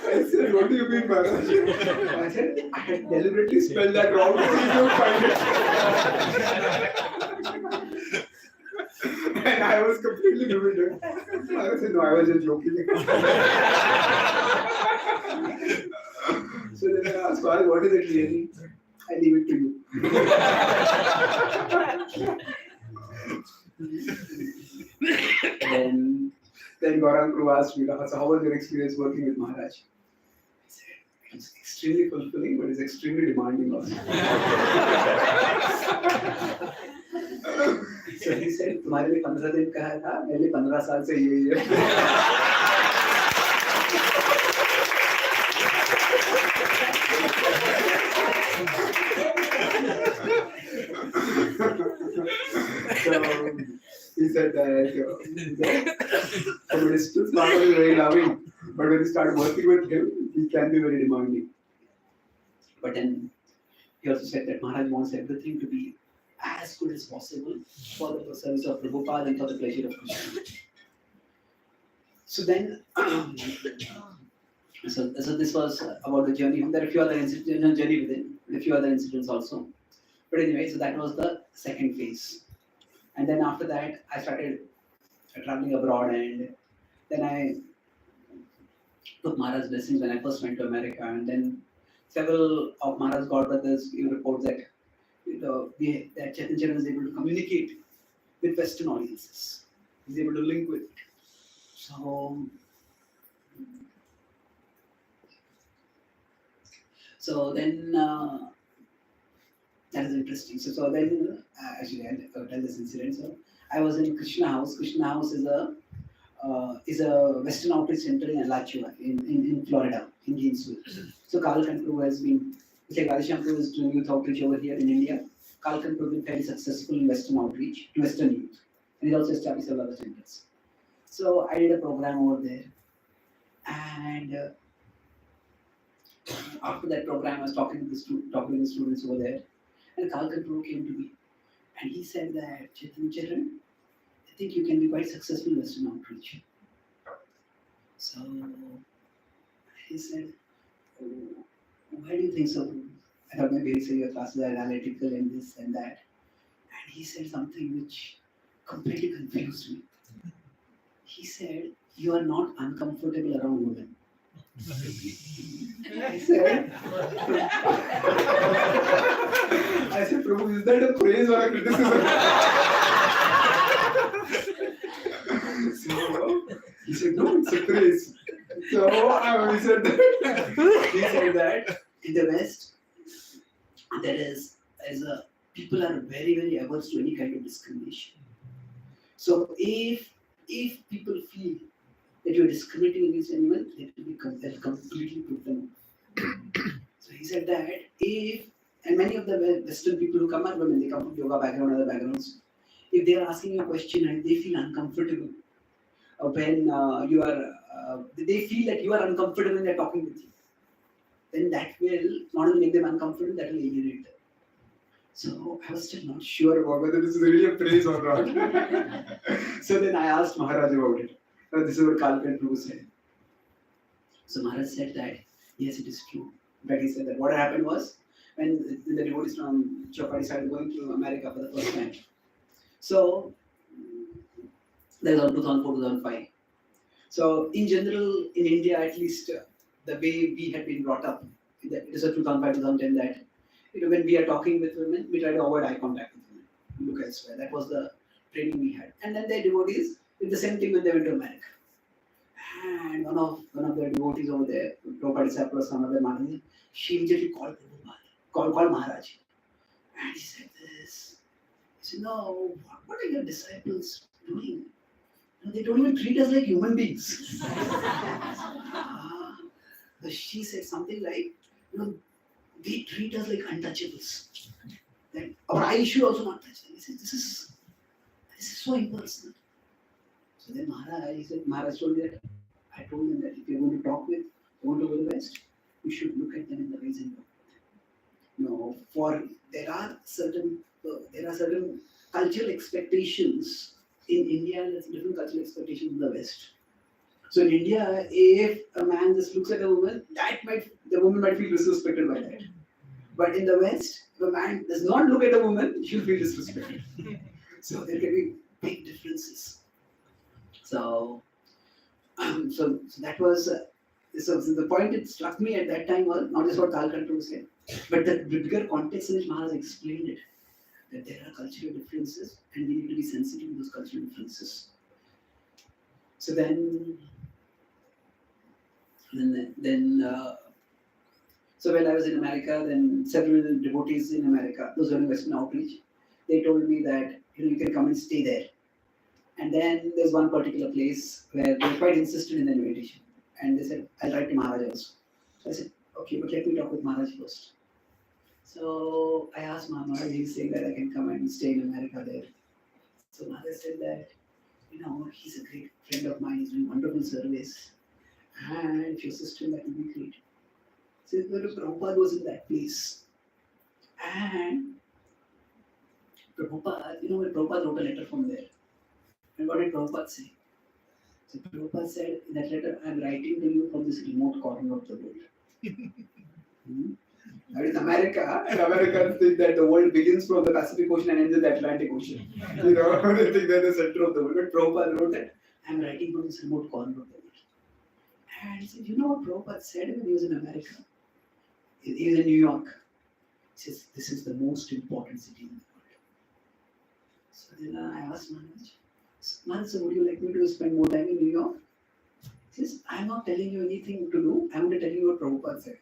I said, what do you mean, Maharaj? I said, I had deliberately spelled that wrong so you don't find it. And I was completely bewildered. I said, no, I was just joking. So then I asked, what is it really? I leave it to you. Then Gaurang Guru asked me, so how was your experience working with Maharaj? I said, it's extremely fulfilling, but it's extremely demanding also. So he said, तुम्हारे लिए 15 दिन का था, मेरे लिए 15 साल से यही है. So he said that when it's still not only very loving, but when you start working with him, he can be very demanding. But then he also said that Maharaj wants everything to be as good as possible for the service of Prabhupada and for the pleasure of Krishna. So then, so this was about the journey. There are a few other incidents, journey within, a few other incidents also. But anyway, so that was the second phase. And then after that, I started traveling abroad, and then I took Maharaj's blessings when I first went to America. And then several of Maharaj's godbrothers report that that Chaitanya is able to communicate with Western audiences. He's able to link with it. So then that is interesting. So then actually I'll tell this incident. So I was in Krishna House. Krishna House is a Western outreach center in Alachua in Florida, in Gainesville. So Karl Kanpru has been, it's like Radheshyam is doing youth outreach over here in India. Karl Kanpru has been fairly successful in Western outreach, to Western youth. And he also established several other centers. So I did a program over there. And after that program, I was talking to the students over there. And Karl Kanpru came to me. And he said that, Charan, I think you can be quite successful in Western outreach. So he said, oh, why do you think so? I thought maybe he'll say your classes are analytical and this and that. And he said something which completely confused me. He said, you are not uncomfortable around women. I said, Prabhu, is that a praise or a criticism? So he said, no, it's a praise. So he said that in the West, people are very, very averse to any kind of discrimination. So if people feel that you're discriminating against anyone, they'll completely put them off. So he said that and many of the Western people who come are women, they come from yoga background, other backgrounds. If they are asking you a question and they feel uncomfortable, when they feel that you are uncomfortable when they're talking with you, then that will not only make them uncomfortable, that will alienate them. So I was still not sure about whether this is really a praise or not. So then I asked Maharaj about it. This is what Kalpan Prabhu said. So Maharaj said that, yes, it is true. But he said that what happened was, when the devotees from Chopadi started going to America for the first time. So that was on 2004, 2005. So in general, in India at least, the way we had been brought up, it is a 2005, 2010 that when we are talking with women, we try to avoid eye contact with women. We look elsewhere. That was the training we had. And then the devotees did the same thing when they went to America. And one of the devotees over there, Prabhupada disciple or some other Maharaj, she immediately called Prabhupada, called Maharaj. And he said this. He said, no, what are your disciples doing? They don't even treat us like human beings. She said something like, they treat us like untouchables. That our eye should also not touch them. He said, this is so impersonal. So then Maharaj told me that, I told him that if you're going to talk with, want to go to the West, you should look at them in the ways and talk with them. There are certain cultural expectations in India, and there's different cultural expectations in the West. So in India, if a man just looks at a woman, the woman might feel disrespected by that. But in the West, if a man does not look at a woman, she'll feel disrespected. So there can be big differences. So that was so the point it struck me at that time was not just what Kalkan said, but the bigger context in which Maharaj explained it, that there are cultural differences and we need to be sensitive to those cultural differences. So so when I was in America, then several devotees in America, those who are in Western outreach, they told me that you can come and stay there. And then there's one particular place where they were quite insistent in the invitation. And they said, I'll write to Maharaj also. So I said, okay, but let me talk with Maharaj first. So I asked Maharaj, he's saying that I can come and stay in America there. So Maharaj said that, he's a great friend of mine, he's doing wonderful service. And if your sister, that will be great. So Prabhupada was in that place. And Prabhupada, when Prabhupada wrote a letter from there. And what did Prabhupada say? So Prabhupada said in that letter, I'm writing to you from this remote corner of the world. That is America, and Americans think that the world begins from the Pacific Ocean and ends in the Atlantic Ocean. They think they're the center of the world. But Prabhupada wrote that, I'm writing from this remote corner of the world. And he said, what Prabhupada said when he was in America? He was in New York. He says, this is the most important city in the world. So then I asked Maharaj, so would you like me to spend more time in New York? He says, I'm not telling you anything to do, I'm going to tell you what Prabhupada said.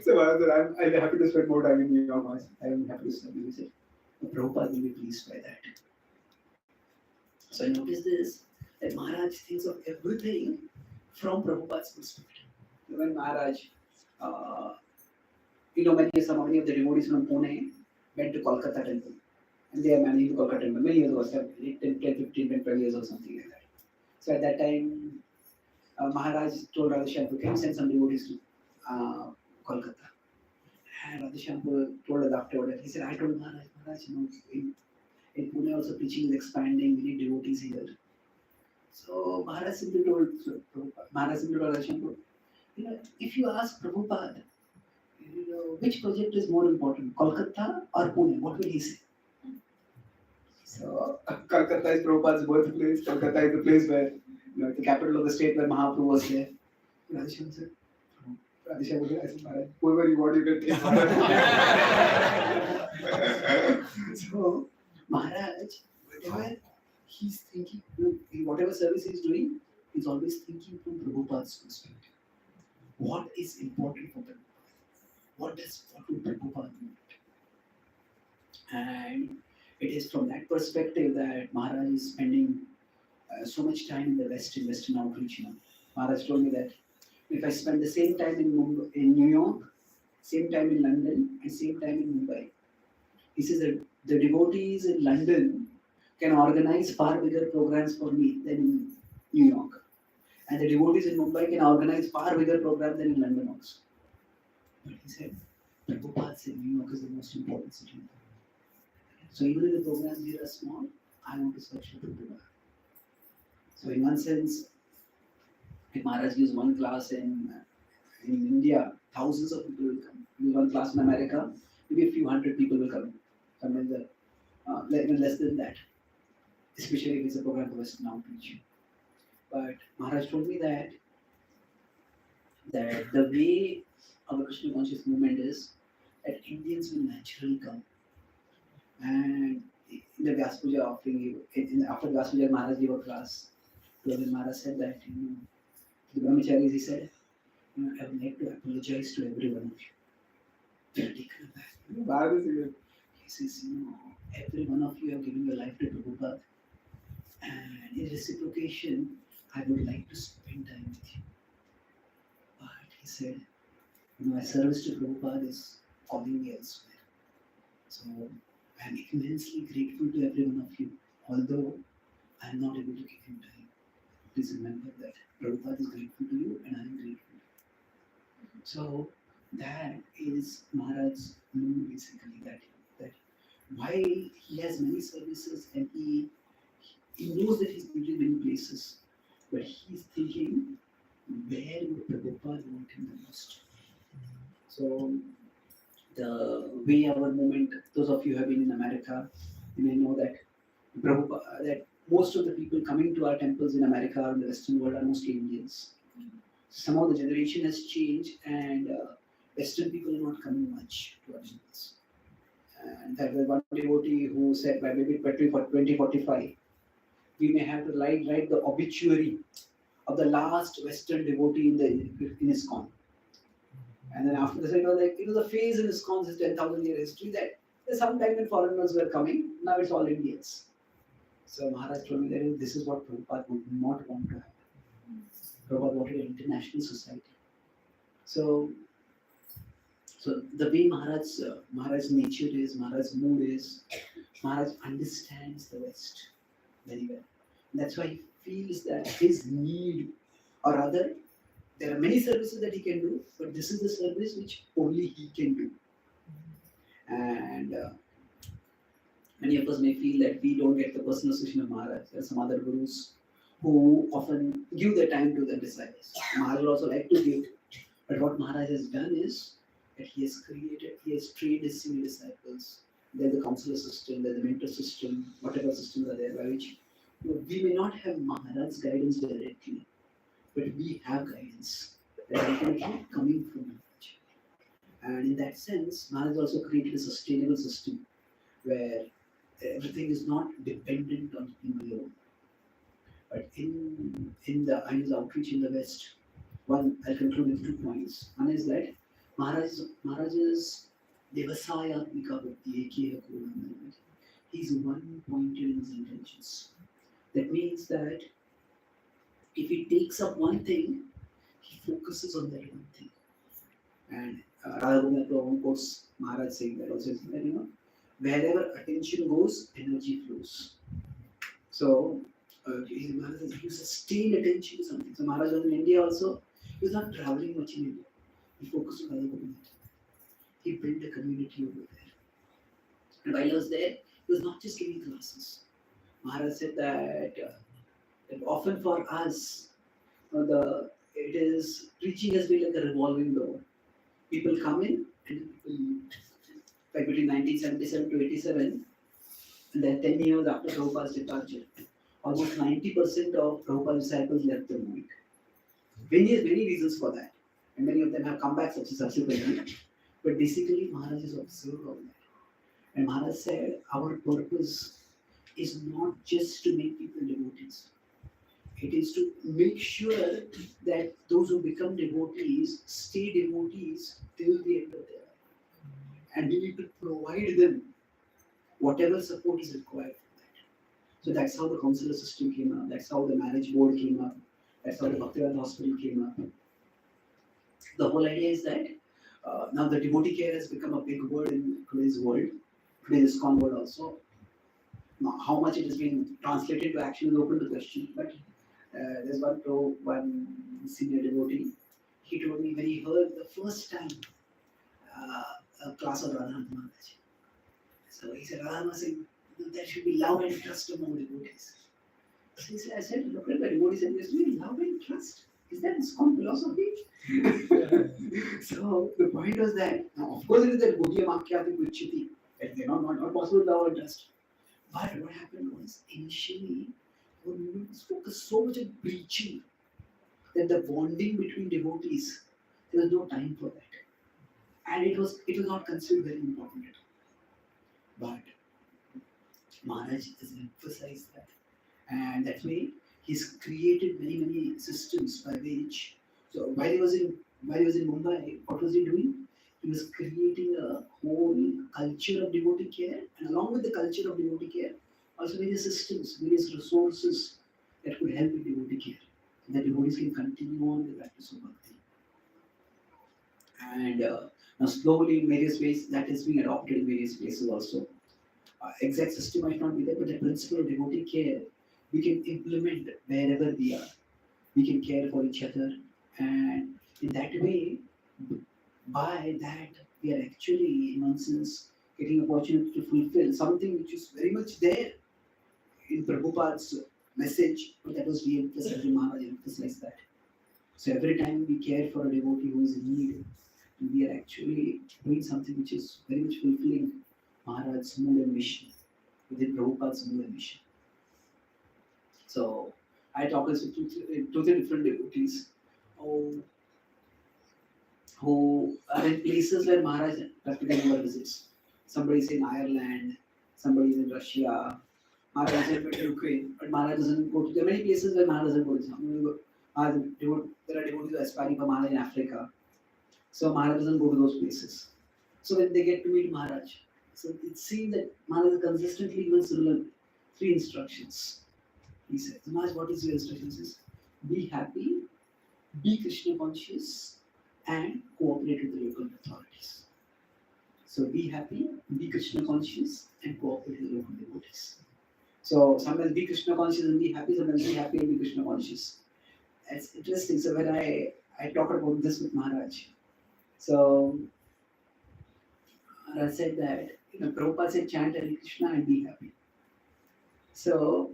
So Maharaj said, I'm happy to spend more time in New York. I'm happy to study. He said, Prabhupada will be pleased by that. So I noticed this, that Maharaj thinks of everything from Prabhupada's perspective. When Maharaj, many of the devotees from Pune went to Kolkata temple. And they are managing the Kolkata temple many years ago, 10, 15, 12 years or something like that. So at that time, Maharaj told Radhashyam, can you send some devotees to Kolkata? And Radhashyam told us afterward, he said, I told Maharaj, in Pune also preaching is expanding, we need devotees here. So Maharaj simply told Radhashyam, if you ask Prabhupada, which project is more important, Kolkata or Pune, what will he say? So Kolkata is Prabhupada's birthplace. Kolkata is the place where, the capital of the state where Mahaprabhu was there. Radhashyam said, I said, Maharaj, whoever you want, you can take. So Maharaj, whatever he's thinking, whatever service he's doing, he's always thinking from Prabhupada's perspective. What is important for Prabhupada? What will Prabhupada do? And it is from that perspective that Maharaj is spending so much time in the West, in Western outreach. Maharaj told me that if I spend the same time in in New York, same time in London, and same time in Mumbai, he says that the devotees in London can organize far bigger programs for me than in New York. And the devotees in Mumbai can organize far bigger programs than in London also. But he said, Prabhupada said New York is the most important city. So even if the programs here are small, I want to search for Prabhupada. So in one sense, if Maharaj gives one class in India, thousands of people will come. Give one class in America, maybe a few hundred people will come. Sometimes even less than that, especially if it's a program for Western outreach. But Maharaj told me that the way our Krishna conscious movement is, that Indians will naturally come. And in the Vyasapuja offering, after Vyasapuja, Maharaj gave a class. So when Maharaj said that, to the brahmacharis, he said, I would like to apologize to every one of you. They are taken aback. He says, every one of you have given your life to Prabhupada. And in reciprocation, I would like to spend time with you. But he said, my service to Prabhupada is calling me elsewhere. So I am immensely grateful to every one of you, although I am not able to give him time. Please remember that Prabhupada is grateful to you and I am grateful. So that is Maharaj's mood basically, that why he has many services and he knows that he's been to many places, but he's thinking where would Prabhupada want him the most. So the way our movement, those of you who have been in America, you may know that Prabhupada, that most of the people coming to our temples in America or in the Western world are mostly Indians. Somehow the generation has changed and Western people are not coming much to our temples. And there was one devotee who said by maybe 2045, we may have to write the obituary of the last Western devotee in ISKCON. And then after this, it was a phase in ISKCON's 10,000 year history that sometime when foreigners were coming, now it's all Indians. So Maharaj told me that this is what Prabhupada would not want to happen. Prabhupada wanted an international society. So the way Maharaj's nature is, Maharaj's mood is, Maharaj understands the West very well. And that's why he feels that his need, or rather, there are many services that he can do, but this is the service which only he can do. And many of us may feel that we don't get the personal association of Maharaj. There are some other gurus who often give their time to their disciples. Maharaj will also like to give, but what Maharaj has done is that he has trained his senior disciples. There's the counselor system, there's the mentor system, whatever systems are there by which we may not have Maharaj's guidance directly, but we have guidance that ultimately coming from Maharaj. And in that sense, Maharaj also created a sustainable system where everything is not dependent on him alone. But in his outreach in the West, I'll conclude with 2 points. One is that Maharaj's Devasayatmika Bhakti, Ekeha Kurana, he's one-pointed in his intentions. That means that if he takes up one thing, he focuses on that one thing. And Radhanath Swami quotes Maharaj saying that also, that wherever attention goes, energy flows. So Maharaj says you sustain attention to something. So Maharaj was in India also. He was not traveling much in India. He focused on other community. He built a community over there. And while I was there, he was not just giving classes. Maharaj said that often for us, it is preaching has been like a revolving door. People come in and people leave. Like between 1977 to 87, and then 10 years after Prabhupada's departure, almost 90% of Prabhupada's disciples left the movement. Many reasons for that, and many of them have come back subsequently. But basically, Maharaj has observed all that. And Maharaj said, our purpose is not just to make people devotees. It is to make sure that those who become devotees stay devotees till the end of their life. And we need to provide them whatever support is required for that. So that's how the consular system came up, that's how the marriage board came up, that's how the Bhaktivedanta hospital came up. The whole idea is that now the devotee care has become a big word in today's world, today's ISKCON world also. Now, how much it has been translated to action is open to question, but there's one senior devotee, he told me when he heard the first time a class of Radhanath Maharaj. So he said, Radhanath saying, there should be love and trust among devotees. So he said, I said, look at the devotees and there's really love and trust. Is that ISKCON philosophy? So the point was that, now of course it is that Bodhiya Makyati Kuchiti, that they are not possible love and trust. But what happened was, initially, our movement was focused so much on preaching that the bonding between devotees, there was no time for that. And it was not considered very important at all. But Maharaj has emphasized that. And that way, he's created many systems by which, so while he was in Mumbai, what was he doing? He was creating a whole culture of devotee care, and along with the culture of devotee care, also various systems, various resources that could help in devotee care, and that devotees can continue on the practice of bhakti. And now slowly in various ways, that is being adopted in various places also. Exact system might not be there, but the principle of devotee care, we can implement wherever we are. We can care for each other, and in that way, by that, we are actually, in one sense, getting opportunity to fulfill something which is very much there in Prabhupada's message, but that was re-emphasized, Maharaj emphasized that. So every time we care for a devotee who is in need, we are actually doing something which is very much fulfilling Maharaj's mood and mission, within Prabhupada's mood and mission. So I talked to two different devotees who are in places where Maharaj practically never visits. Somebody is in Ireland, somebody is in Russia, Maharaj is in Ukraine, but Maharaj doesn't go to. There are many places where Maharaj doesn't go to. There are devotees aspiring for Maharaj in Africa, so Maharaj doesn't go to those places. So when they get to meet Maharaj, so it seems that Maharaj consistently given similar 3 instructions. He said, Maharaj, what is your instructions? He says, be happy, be Krishna conscious, and cooperate with the local authorities. So be happy, be Krishna conscious, and cooperate with the local devotees. So sometimes be Krishna conscious and be happy, sometimes be happy and be Krishna conscious. It's interesting. So when I talked about this with Maharaj, so Maharaj said that, Prabhupada said chant Hare Krishna and be happy. So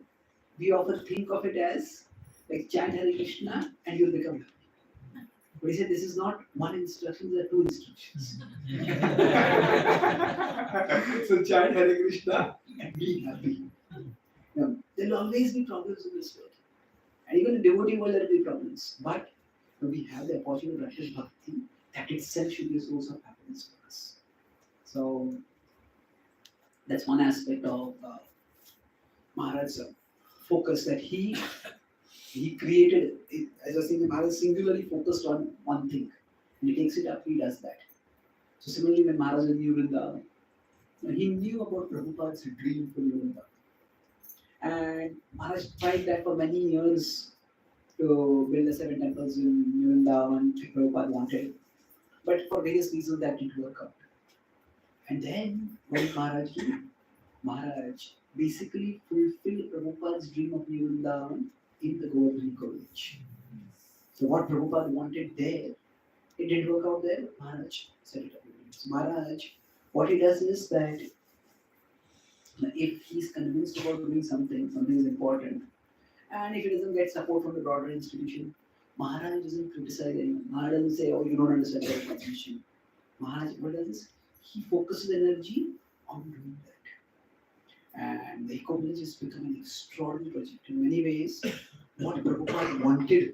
we often think of it as like chant Hare Krishna and you'll become happy. But he said this is not one instruction, there are 2 instructions. So chant Hare Krishna and be happy. There will always be problems in this world. And even in the devotee world there will be problems. But when we have the opportunity to practice bhakti, that itself should be a source of happiness for us. So that's one aspect of Maharaj's focus, that he created, as I was saying, Maharaj singularly focused on one thing. And he takes it up, he does that. So similarly when Maharaj was in Lilananda, he knew about Prabhupada's dream for Lilananda. And Maharaj tried that for many years to build the 7 temples in Lilananda, which Prabhupada wanted. But for various reasons that didn't work out. And then what did Maharaj do? Maharaj basically fulfilled Prabhupada's dream of Lilananda in the Govardhan College. So what Prabhupada wanted there, it didn't work out there, Maharaj set it up. So Maharaj, what he does is that if he's convinced about doing something is important, and if he doesn't get support from the broader institution, Maharaj doesn't criticize anyone. Maharaj doesn't say, oh, you don't understand the institution. Maharaj, what does is, he focuses energy on doing that. And the Eco Village has become an extraordinary project. In many ways, what Prabhupada wanted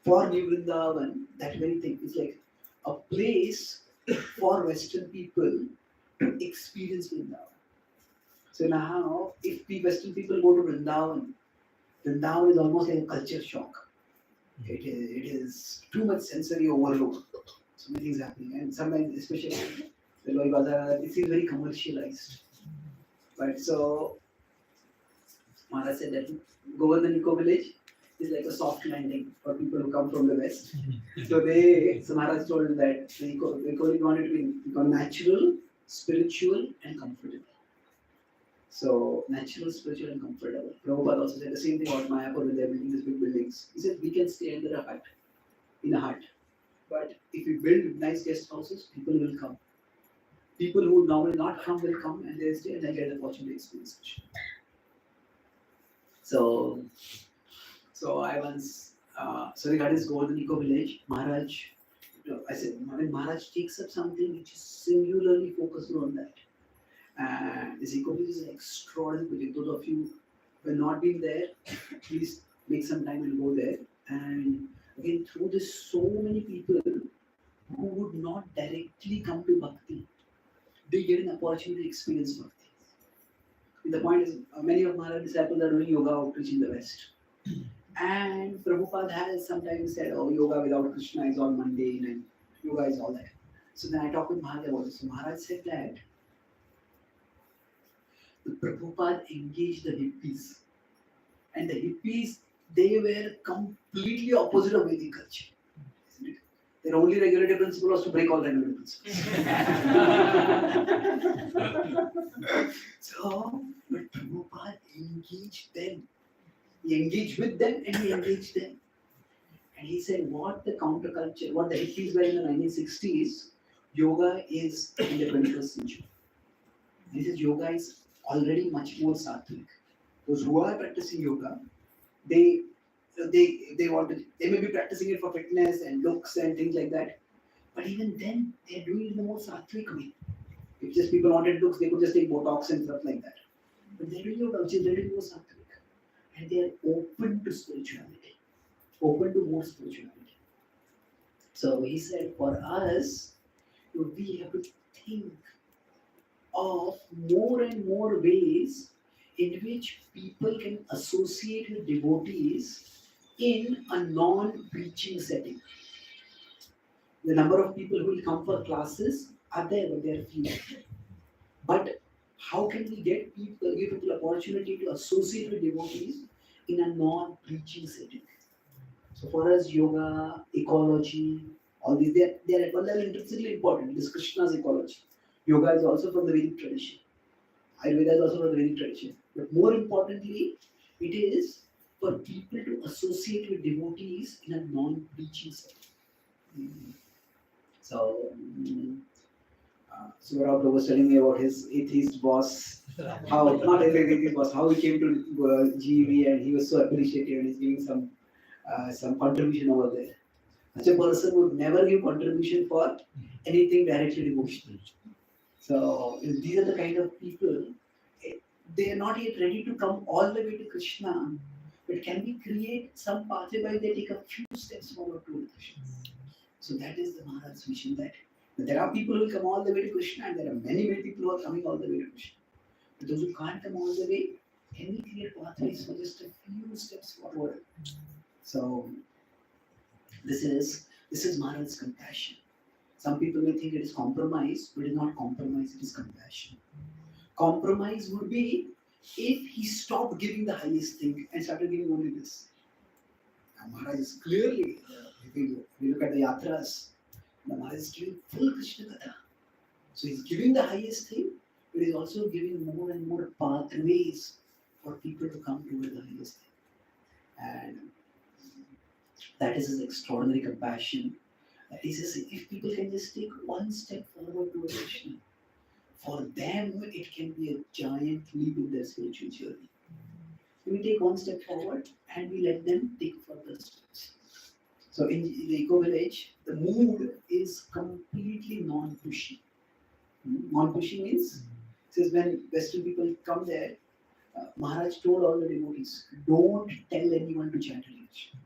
for New Vrindavan, that very thing, is like a place for Western people to experience Vrindavan. So now, if the Western people go to Vrindavan, Vrindavan is almost like a culture shock. It is too much sensory overload. So many things happening, and sometimes, especially the Loi Bazaar, it seems very commercialized. But so Maharaj said that Govardhan Eco Village is like a soft landing for people who come from the west. So Maharaj told that the Eco wanted to become natural, spiritual, and comfortable. So natural, spiritual, and comfortable. Prabhupada also said the same thing about Mayapur when they're building these big buildings. He said we can stay under a hut, in a hut. But if we build nice guest houses, people will come. People who would normally not come will come and they'll stay and they get the opportunity to experience Krishna. So I once, regarding this Golden Eco Village, Maharaj, I said, when Maharaj takes up something which is singularly focused on that, this Eco Village is an extraordinary project. Those of you who have not been there, please make some time and go there. And again, through this, so many people who would not directly come to Bhakti, they get an opportunity to experience Bhakti. The point is, many of Maharaj's disciples are doing yoga outreach in the West. And Prabhupada has sometimes said, oh, yoga without Krishna is all mundane and yoga is all that. So then I talked with Maharaj about this. So Maharaj said that the Prabhupada engaged the hippies. And the hippies, they were completely opposite of Vedic culture. Isn't it? Their only regulative principle was to break all regulative principles. So, but Prabhupada engaged them. He engaged with them and he engaged them. And he said what the counterculture, what the hippies were in the 1960s, yoga is in the 21st century. And he says yoga is already much more sattvic. Those who are practicing yoga, they may be practicing it for fitness and looks and things like that. But even then, they're doing it in the more sattvic way. If just people wanted looks, they could just take Botox and stuff like that. But they're doing yoga, which is very more sattvic. And they are open to spirituality, open to more spirituality. So he said, for us, we have to think of more and more ways in which people can associate with devotees in a non-preaching setting. The number of people who will come for classes are there, but they are few. But how can we give people opportunity to associate with devotees in a non-preaching setting? So for us, yoga, ecology, all these, they are at one level intrinsically important. This Krishna's ecology. Yoga is also from the Vedic tradition. Ayurveda is also from the Vedic tradition. But more importantly, it is for people to associate with devotees in a non-preaching setting. So Prabhupada was telling me about his atheist boss, how he came to GV and he was so appreciative and he's giving some contribution over there. Such a person would never give contribution for anything directly devotional. So these are the kind of people, they are not yet ready to come all the way to Krishna, but can we create some pathway by they take a few steps forward toward Krishna? So that is the Maharaj's vision, that there are people who will come all the way to Krishna and there are many people who are coming all the way to Krishna. But those who can't come all the way, can we create pathways for just a few steps forward? So this is Maharaj's compassion. Some people may think it is compromise, but it is not compromise, it is compassion. Compromise would be if he stopped giving the highest thing and started giving only this. Now Maharaj is clearly, if we look at the yatras, Maharaj is giving full Krishna Katha. So he's giving the highest thing, but he's also giving more and more pathways for people to come toward the highest thing. And that is his extraordinary compassion. He says, if people can just take one step forward toward Krishna, for them it can be a giant leap in their spiritual journey. We take one step forward and we let them take further steps. So in the Eco Village, the mood is completely non-pushy. Non-pushy means, says when Western people come there, Maharaj told all the devotees, don't tell anyone to chant religion.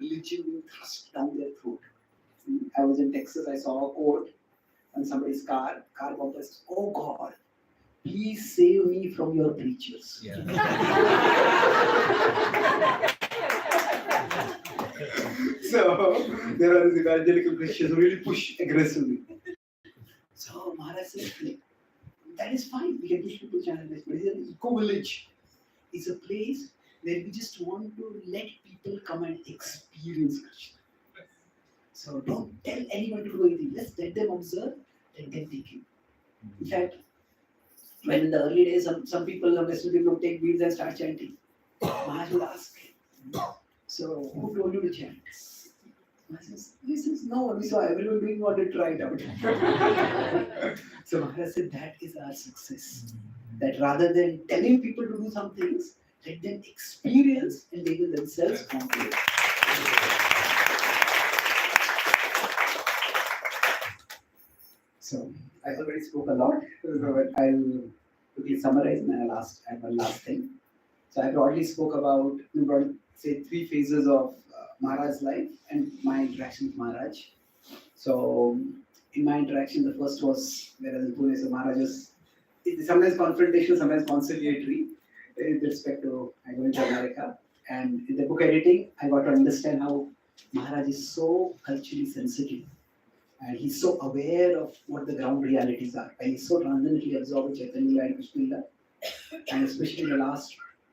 Religion will thrust down their throat. I was in Texas, I saw a quote on somebody's car bumper says, oh God, please save me from your preachers. Yeah. So there are these evangelical Christians who really push aggressively. So Maharaj says, that is fine. We can push people to channel this. But it's an eco village. It's a place where we just want to let people come and experience Krishna. So don't tell anyone to do anything. Just let them observe, let them take it. In fact, when in the early days, some people, some Western people would take beads and start chanting. Maharaj would ask, so who told you to chant? Maharaj says, he says, no, we saw everyone doing what they tried out. So Maharaj said, that is our success. That rather than telling people to do some things, let them experience and they will themselves conquer it. So I already spoke a lot, but I'll quickly summarize and I'll add one last thing. So I broadly spoke about, say, 3 phases of Maharaj's life and my interaction with Maharaj. So in my interaction, the first was, whereas in Pune, so Maharaj is sometimes confrontational, sometimes conciliatory with respect to I going to America. And in the book editing, I got to understand how Maharaj is so culturally sensitive. And he's so aware of what the ground realities are. And he's so transcendently absorbed with Chaitanya and Krishna. And especially in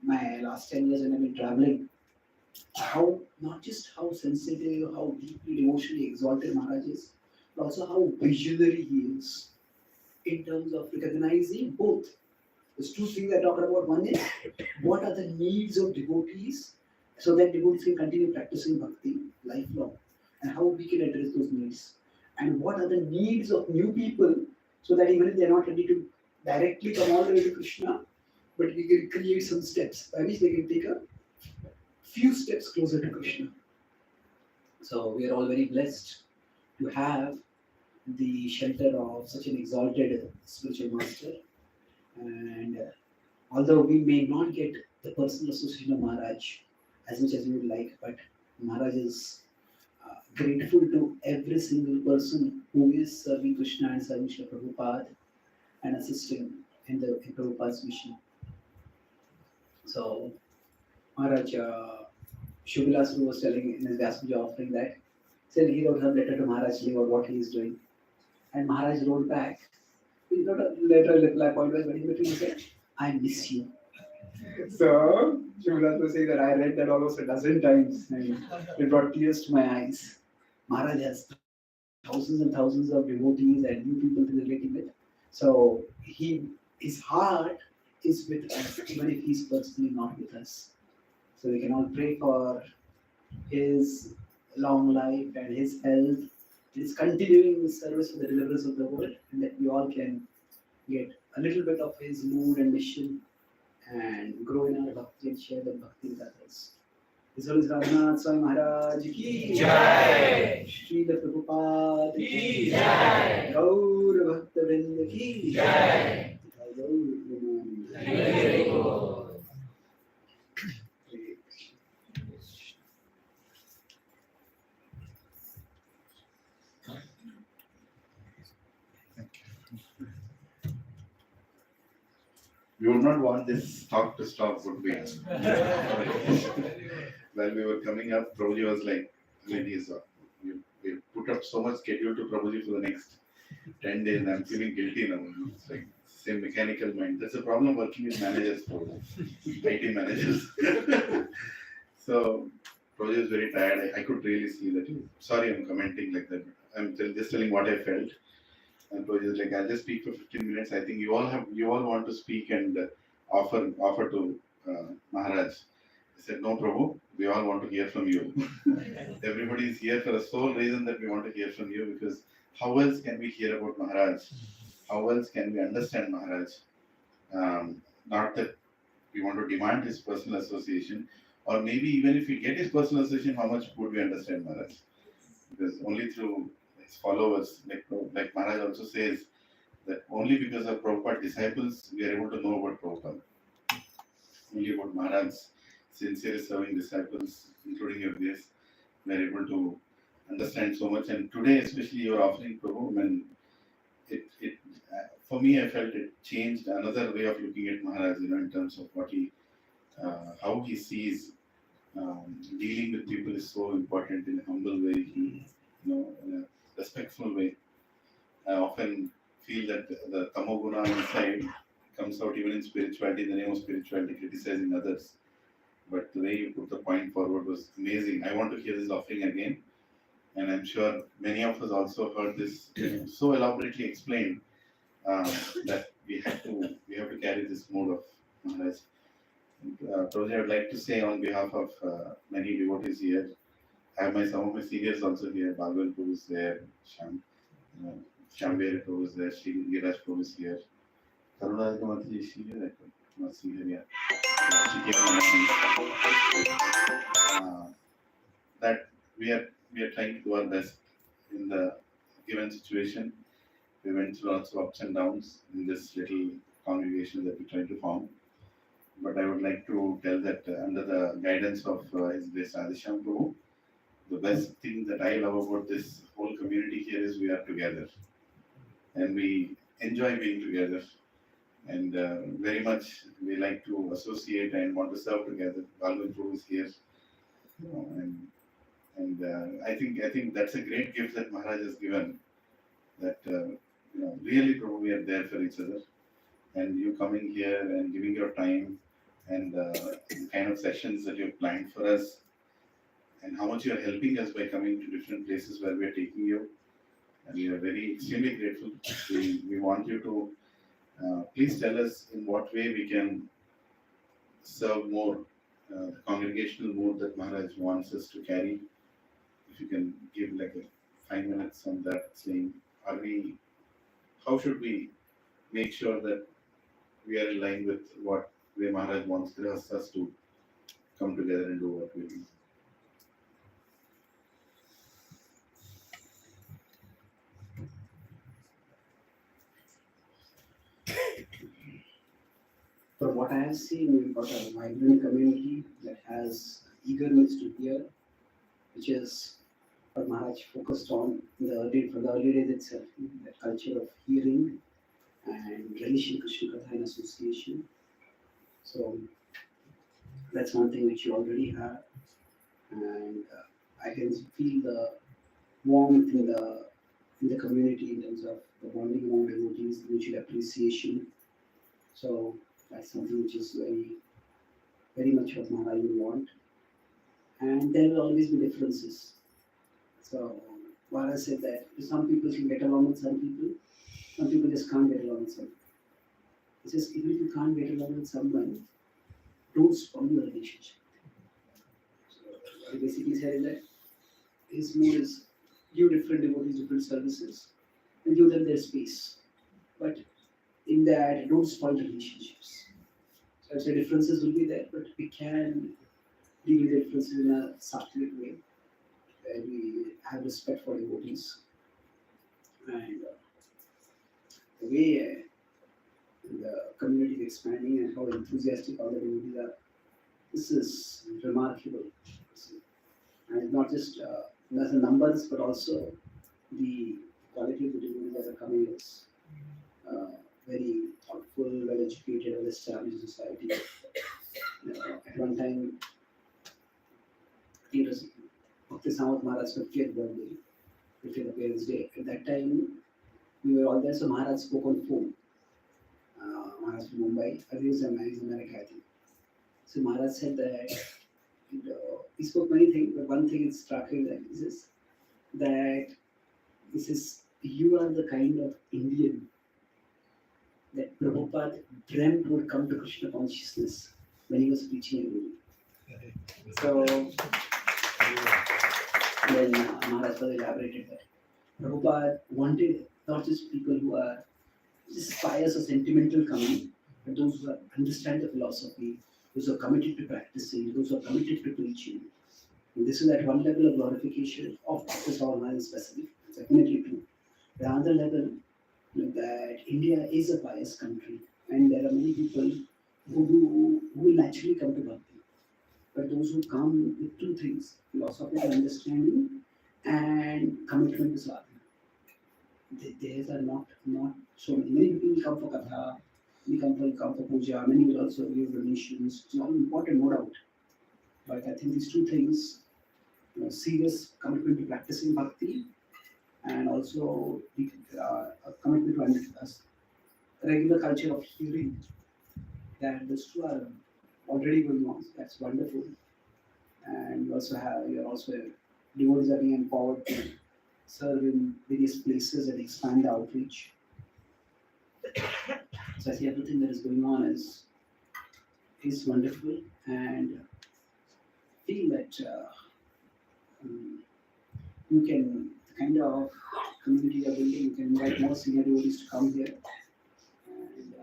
my last 10 years when I've been traveling, how not just how sensitive, how deeply emotionally exalted Maharaj is, but also how visionary he is in terms of recognizing both. There's 2 things I talked about. One is what are the needs of devotees so that devotees can continue practicing bhakti lifelong, and how we can address those needs. And what are the needs of new people so that even if they're not ready to directly come all the way to Krishna, but we can create some steps by which they can take a few steps closer to Krishna. So we are all very blessed to have the shelter of such an exalted spiritual master. And although we may not get the personal association of Maharaj as much as we would like, but Maharaj is grateful to every single person who is serving Krishna and serving Srila Prabhupada and assisting in Prabhupada's mission. So Maharaj, Shubhilas was telling in his Vyasapuja offering that said he wrote a letter to Maharaj about what he is doing. And Maharaj wrote back. He wrote a letter, reply point was, but in between he said, I miss you. So Shubhilas was saying that I read that almost a dozen times and it brought tears to my eyes. Maharaj has thousands and thousands of devotees and new people to relate with. So his heart is with us, even if he's personally not with us. So we can all pray for his long life and his health, his continuing service for the deliverance of the world, and that we all can get a little bit of his mood and mission and grow in our bhakti and share the bhakti with others. This is Radhanath Swami Maharaj ki Jai, Srila Prabhupada ki Jai, Gaur Bhakta Vrinda ki Jai, We would not want this talk to stop, would we? While we were coming up, Prabhuji was like, ladies, we put up so much schedule to Prabhuji for the next 10 days, and I'm feeling guilty now. It's like same mechanical mind. That's a problem working with managers, IT managers. So Prabhuji was very tired. I could really see that. Sorry, I'm commenting like that. I'm just telling what I felt. And Prabhuji was like, I'll just speak for 15 minutes. I think you all want to speak and offer to Maharaj. I said, no, Prabhu, we all want to hear from you. Everybody is here for the sole reason that we want to hear from you, because how else can we hear about Maharaj? How else can we understand Maharaj? Not that we want to demand his personal association, or maybe even if we get his personal association, how much would we understand Maharaj? Because only through his followers, like Maharaj also says, that only because of Prabhupada disciples, we are able to know about Prabhupada. Only about Maharaj's sincere serving disciples, including your grace, we are able to understand so much. And today, especially, you are offering Prabhu, and for me, I felt it changed another way of looking at Maharaj, in terms of what how he sees dealing with people is so important in a humble way, in a respectful way. I often feel that the tamoguna inside comes out even in spirituality, in the name of spirituality, criticizing others. But the way you put the point forward was amazing. I want to hear this offering again. And I'm sure many of us also heard this so elaborately explained that we have to carry this mode of Maharaj. Prabhuji, I would like to say on behalf of many devotees here, I have some of my seniors also here. Bhagwan Prabhu is there, Shambhir Prabhu is there, Sri Giraj Prabhu is here. Karuna Mataji is here, I could not see her yet. She came in the morning. That we are trying to do our best in the given situation. We went through lots of ups and downs in this little congregation that we tried to form. But I would like to tell that under the guidance of His Grace Radhisham Prabhu, the best thing that I love about this whole community here is we are together. And we enjoy being together. And very much we like to associate and want to serve together. Bhagwan Prabhu is here. And I think that's a great gift that Maharaj has given. That really, Prabhu, we are there for each other. And you coming here and giving your time and the kind of sessions that you've planned for us, and how much you are helping us by coming to different places where we are taking you. And we are very extremely grateful. We want you to please tell us in what way we can serve more the congregational mode that Maharaj wants us to carry. If you can give like 5 minutes on that, saying, how should we make sure that we are in line with what way Maharaj wants us to come together and do what we do. From what I have seen, we've got a vibrant community that has eagerness to hear, which is what Maharaj focused on from the early days itself, that culture of hearing and relishing Krishna Katha in association. So that's one thing which you already have, and I can feel the warmth in the community in terms of the bonding among devotees, the mutual appreciation. So that's something which is very, very much what Maharaj would want. And there will always be differences. So Maharaj said that some people can get along with some people just can't get along with some people. It's just even if you can't get along with someone, don't spoil the relationship. So what he basically said is that his mood is give different devotees different services and give them their space. But in that, don't spoil the relationships. So I'd say differences will be there, but we can deal with the differences in a subtle way, where we have respect for devotees. And the way the community is expanding and how enthusiastic all the devotees are, this is remarkable. And it's not just the numbers, but also the quality of the devotees that are coming is very thoughtful, well educated, well established society. At one time, it was Bhakti Samat Maharaj's 50th birthday, 50th appearance day. At that time, we were all there, so Maharaj spoke on phone. Maharaj from Mumbai, earlier was America, I think. So Maharaj said that he spoke many things, but one thing that struck me that you are the kind of Indian that Prabhupada dreamt would come to Krishna consciousness when he was preaching every day. So then Maharaj was elaborated that Prabhupada wanted not just people who are just pious or sentimental coming, but those who understand the philosophy, those who are committed to practicing, those who are committed to preaching. And this is at one level of glorification of Bhakti Samat specific. It's definitely true. The other level, that India is a pious country, and there are many people who will naturally come to Bhakti. But those who come with two things, philosophical understanding and commitment to sadhana. These are not so many. Many people will come for Katha, we come for Puja, many will also give donations. It's all important, no doubt. But I think these two things, serious commitment to practicing Bhakti and also a commitment to a regular culture of hearing, that those two are already going on. That's wonderful. And you're also devotees are being empowered to serve in various places and expand the outreach. So I see everything that is going on is wonderful, and feel that you can, the kind of community you're building, you can invite more senior devotees to come here. And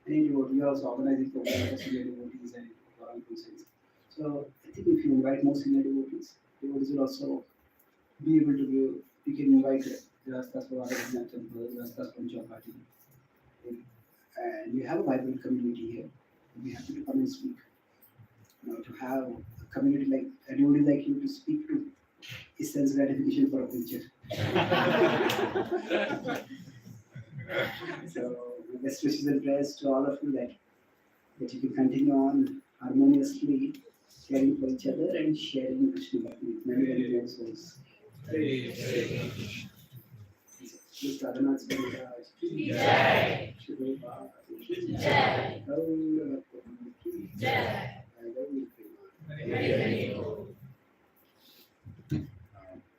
any devotee, you're also organizing programs for senior devotees and around crusades. So I think if you invite more senior devotees will also be able to give, you can invite Rastas from other temple, Rastas from Chowpatty. And we have a vibrant community here. We'll be happy to come and speak. To have a community like a devotee like you to speak to is sense gratification for a preacher. So best wishes and prayers to all of you that you can continue on harmoniously caring for each other and sharing Krishna Bhakti with many, many more souls. Please, Radhanath Swami Maharaj. Jai. Shri Prabhupada. Jai. Jai.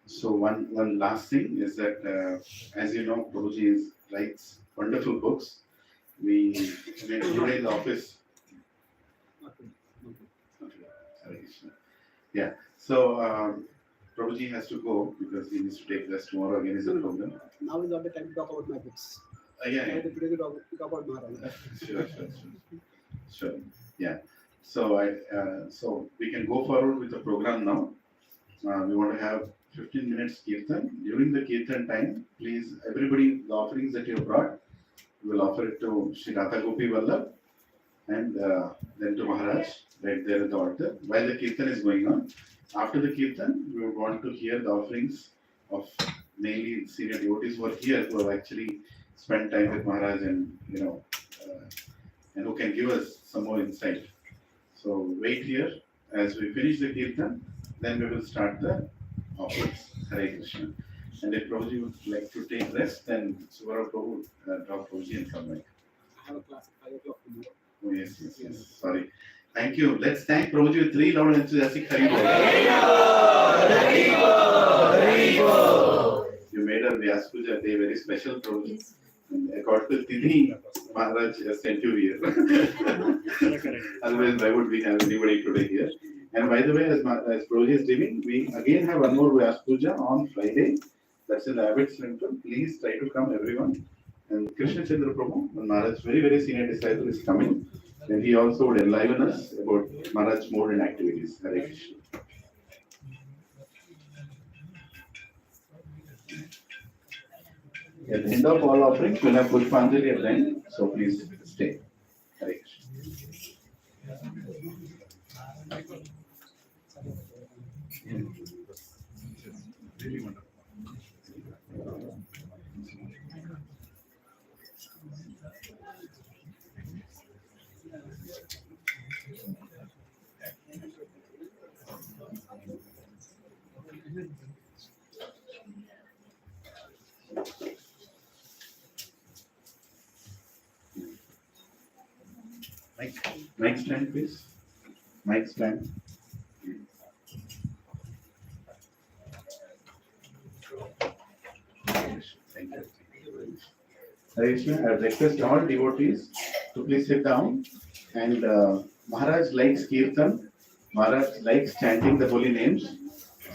So one last thing is that, as you know, Prabhuji writes wonderful books. We today in the office. Yeah. So Prabhuji has to go because he needs to take rest. Tomorrow again is a program. Now is not the time to talk about my books. Yeah. Today we talk about Maharaj. Sure. Yeah. So so we can go forward with the program now. We want to have 15 minutes kirtan. During the kirtan time, please, everybody, the offerings that you have brought, we will offer it to Sri Radha Gopi Vallabh and then to Maharaj right there at the altar while the kirtan is going on. After the kirtan, we would want to hear the offerings of mainly senior devotees who are here, who have actually spent time with Maharaj and and who can give us some more insight. So wait here as we finish the kirtan, then we will start the offerings. Hare Krishna. And if Prabhuji would like to take rest, then Subhara Prabhu would drop Prabhuji and come back. I have a class at 5 o'clock tomorrow. Oh, yes. Sorry. Thank you. Let's thank Prabhuji with 3 loud and enthusiastic Hari Bol. Hari Bol. You made our Vyasapuja day very special, Prabhuji. And according to Tidi, Maharaj sent you here. Otherwise, why would we have anybody today here? And by the way, as Prabhuji is leaving, we again have one more Vyasapuja on Friday. That's in the Abbot's Temple. Please try to come, everyone. And Krishna Chandra Prabhu, Maharaj's very, very senior disciple, is coming. And he also would enliven us about Maharaj's mode and activities. Hare Krishna. At the end of all offerings, we'll have Pushpanjali at the end. So please stay. Hare Krishna. Really wonderful. Mic stand, please. Mic stand. Thank you. Hare Krishna. I request all devotees to please sit down. And Maharaj likes kirtan. Maharaj likes chanting the holy names.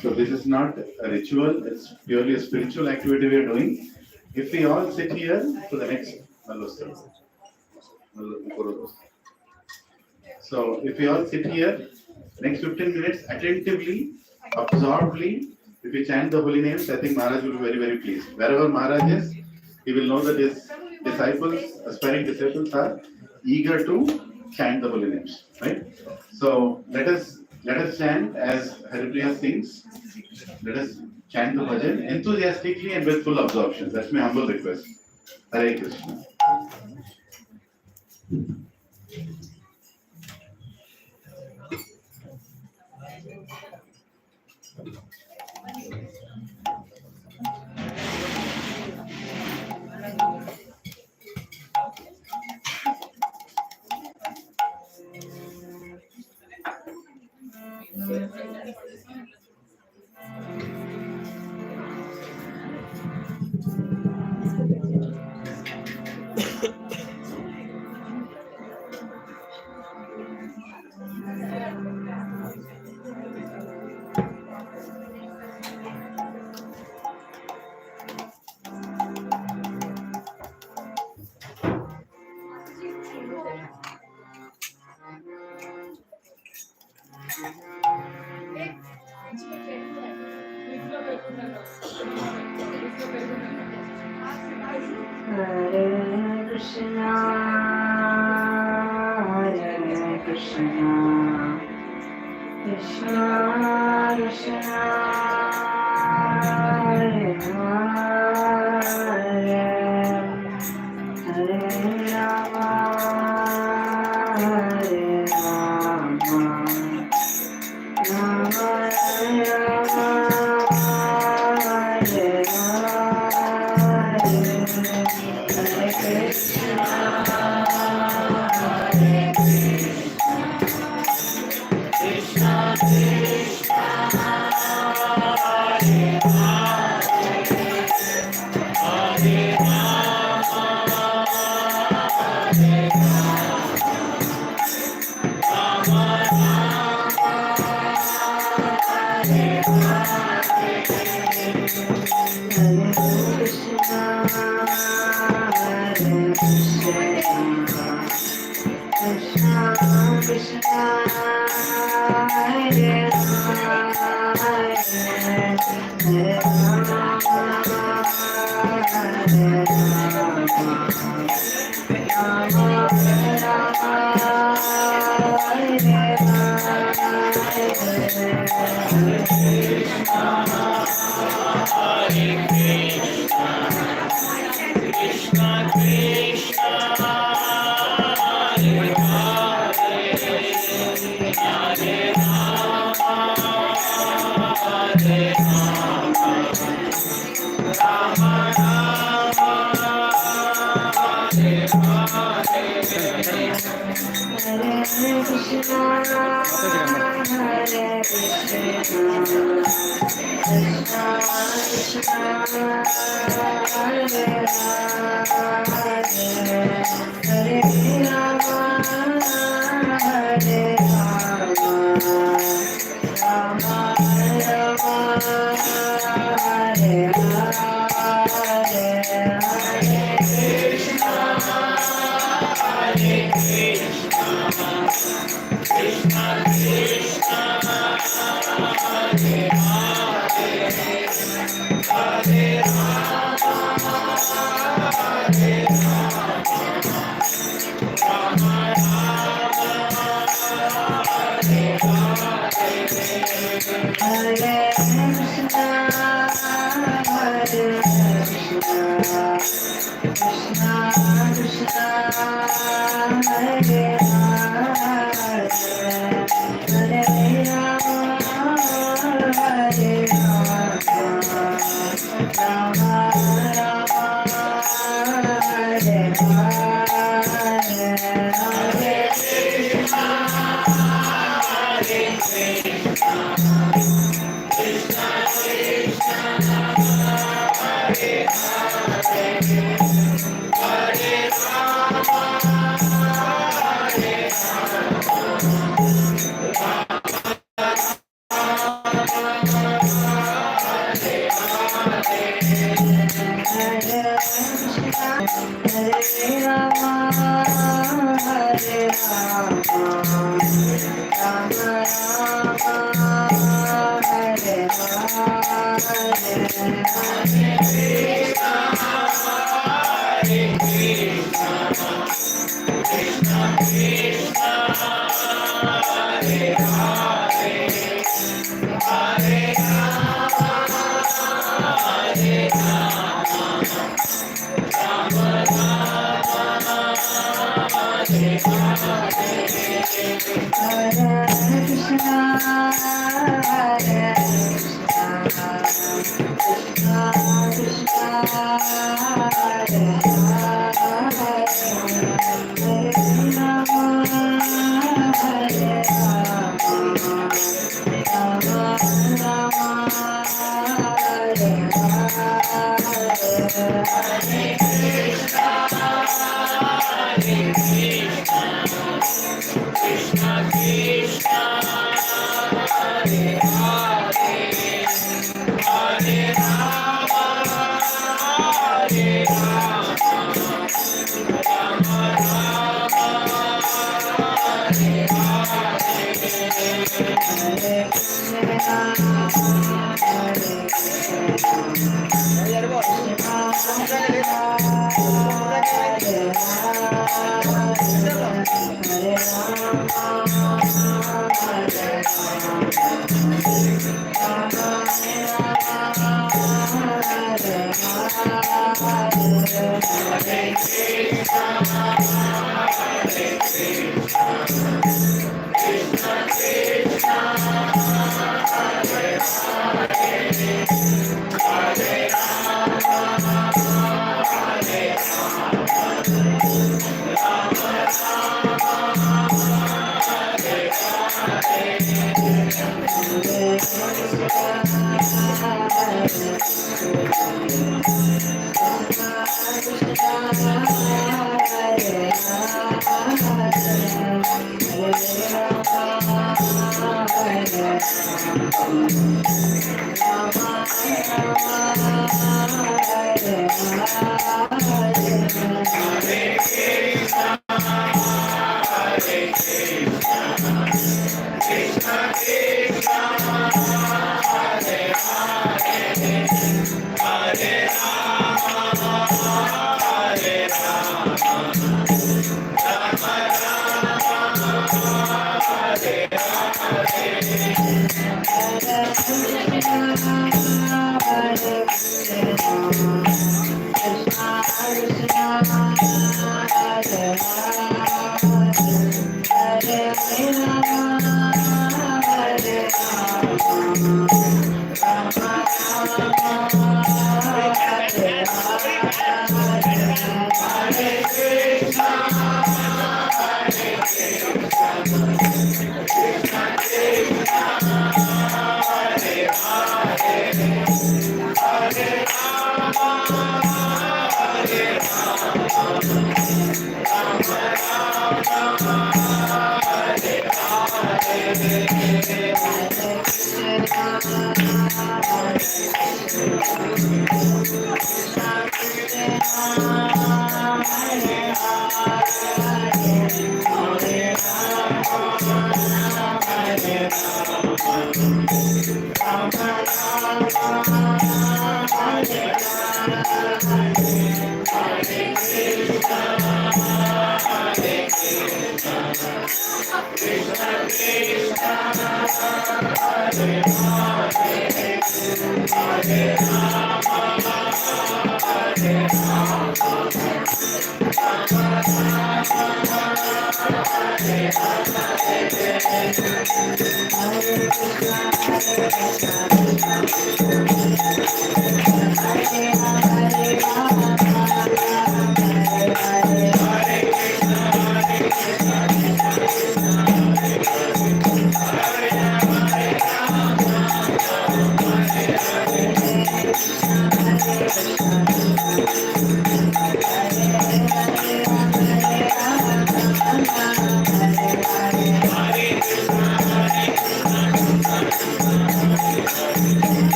So this is not a ritual. It's purely a spiritual activity we are doing. If we all sit here for the next So if we all sit here, next 15 minutes, attentively, absorbedly, if we chant the holy names, I think Maharaj will be very, very pleased. Wherever Maharaj is, he will know that his disciples, aspiring disciples, are eager to chant the holy names. Right? So let us chant as Haripriya sings. Let us chant the bhajan enthusiastically and with full absorption. That's my humble request. Hare Krishna.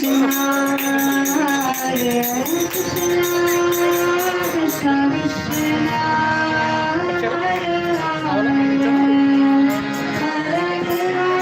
Krishna, Hare Krishna.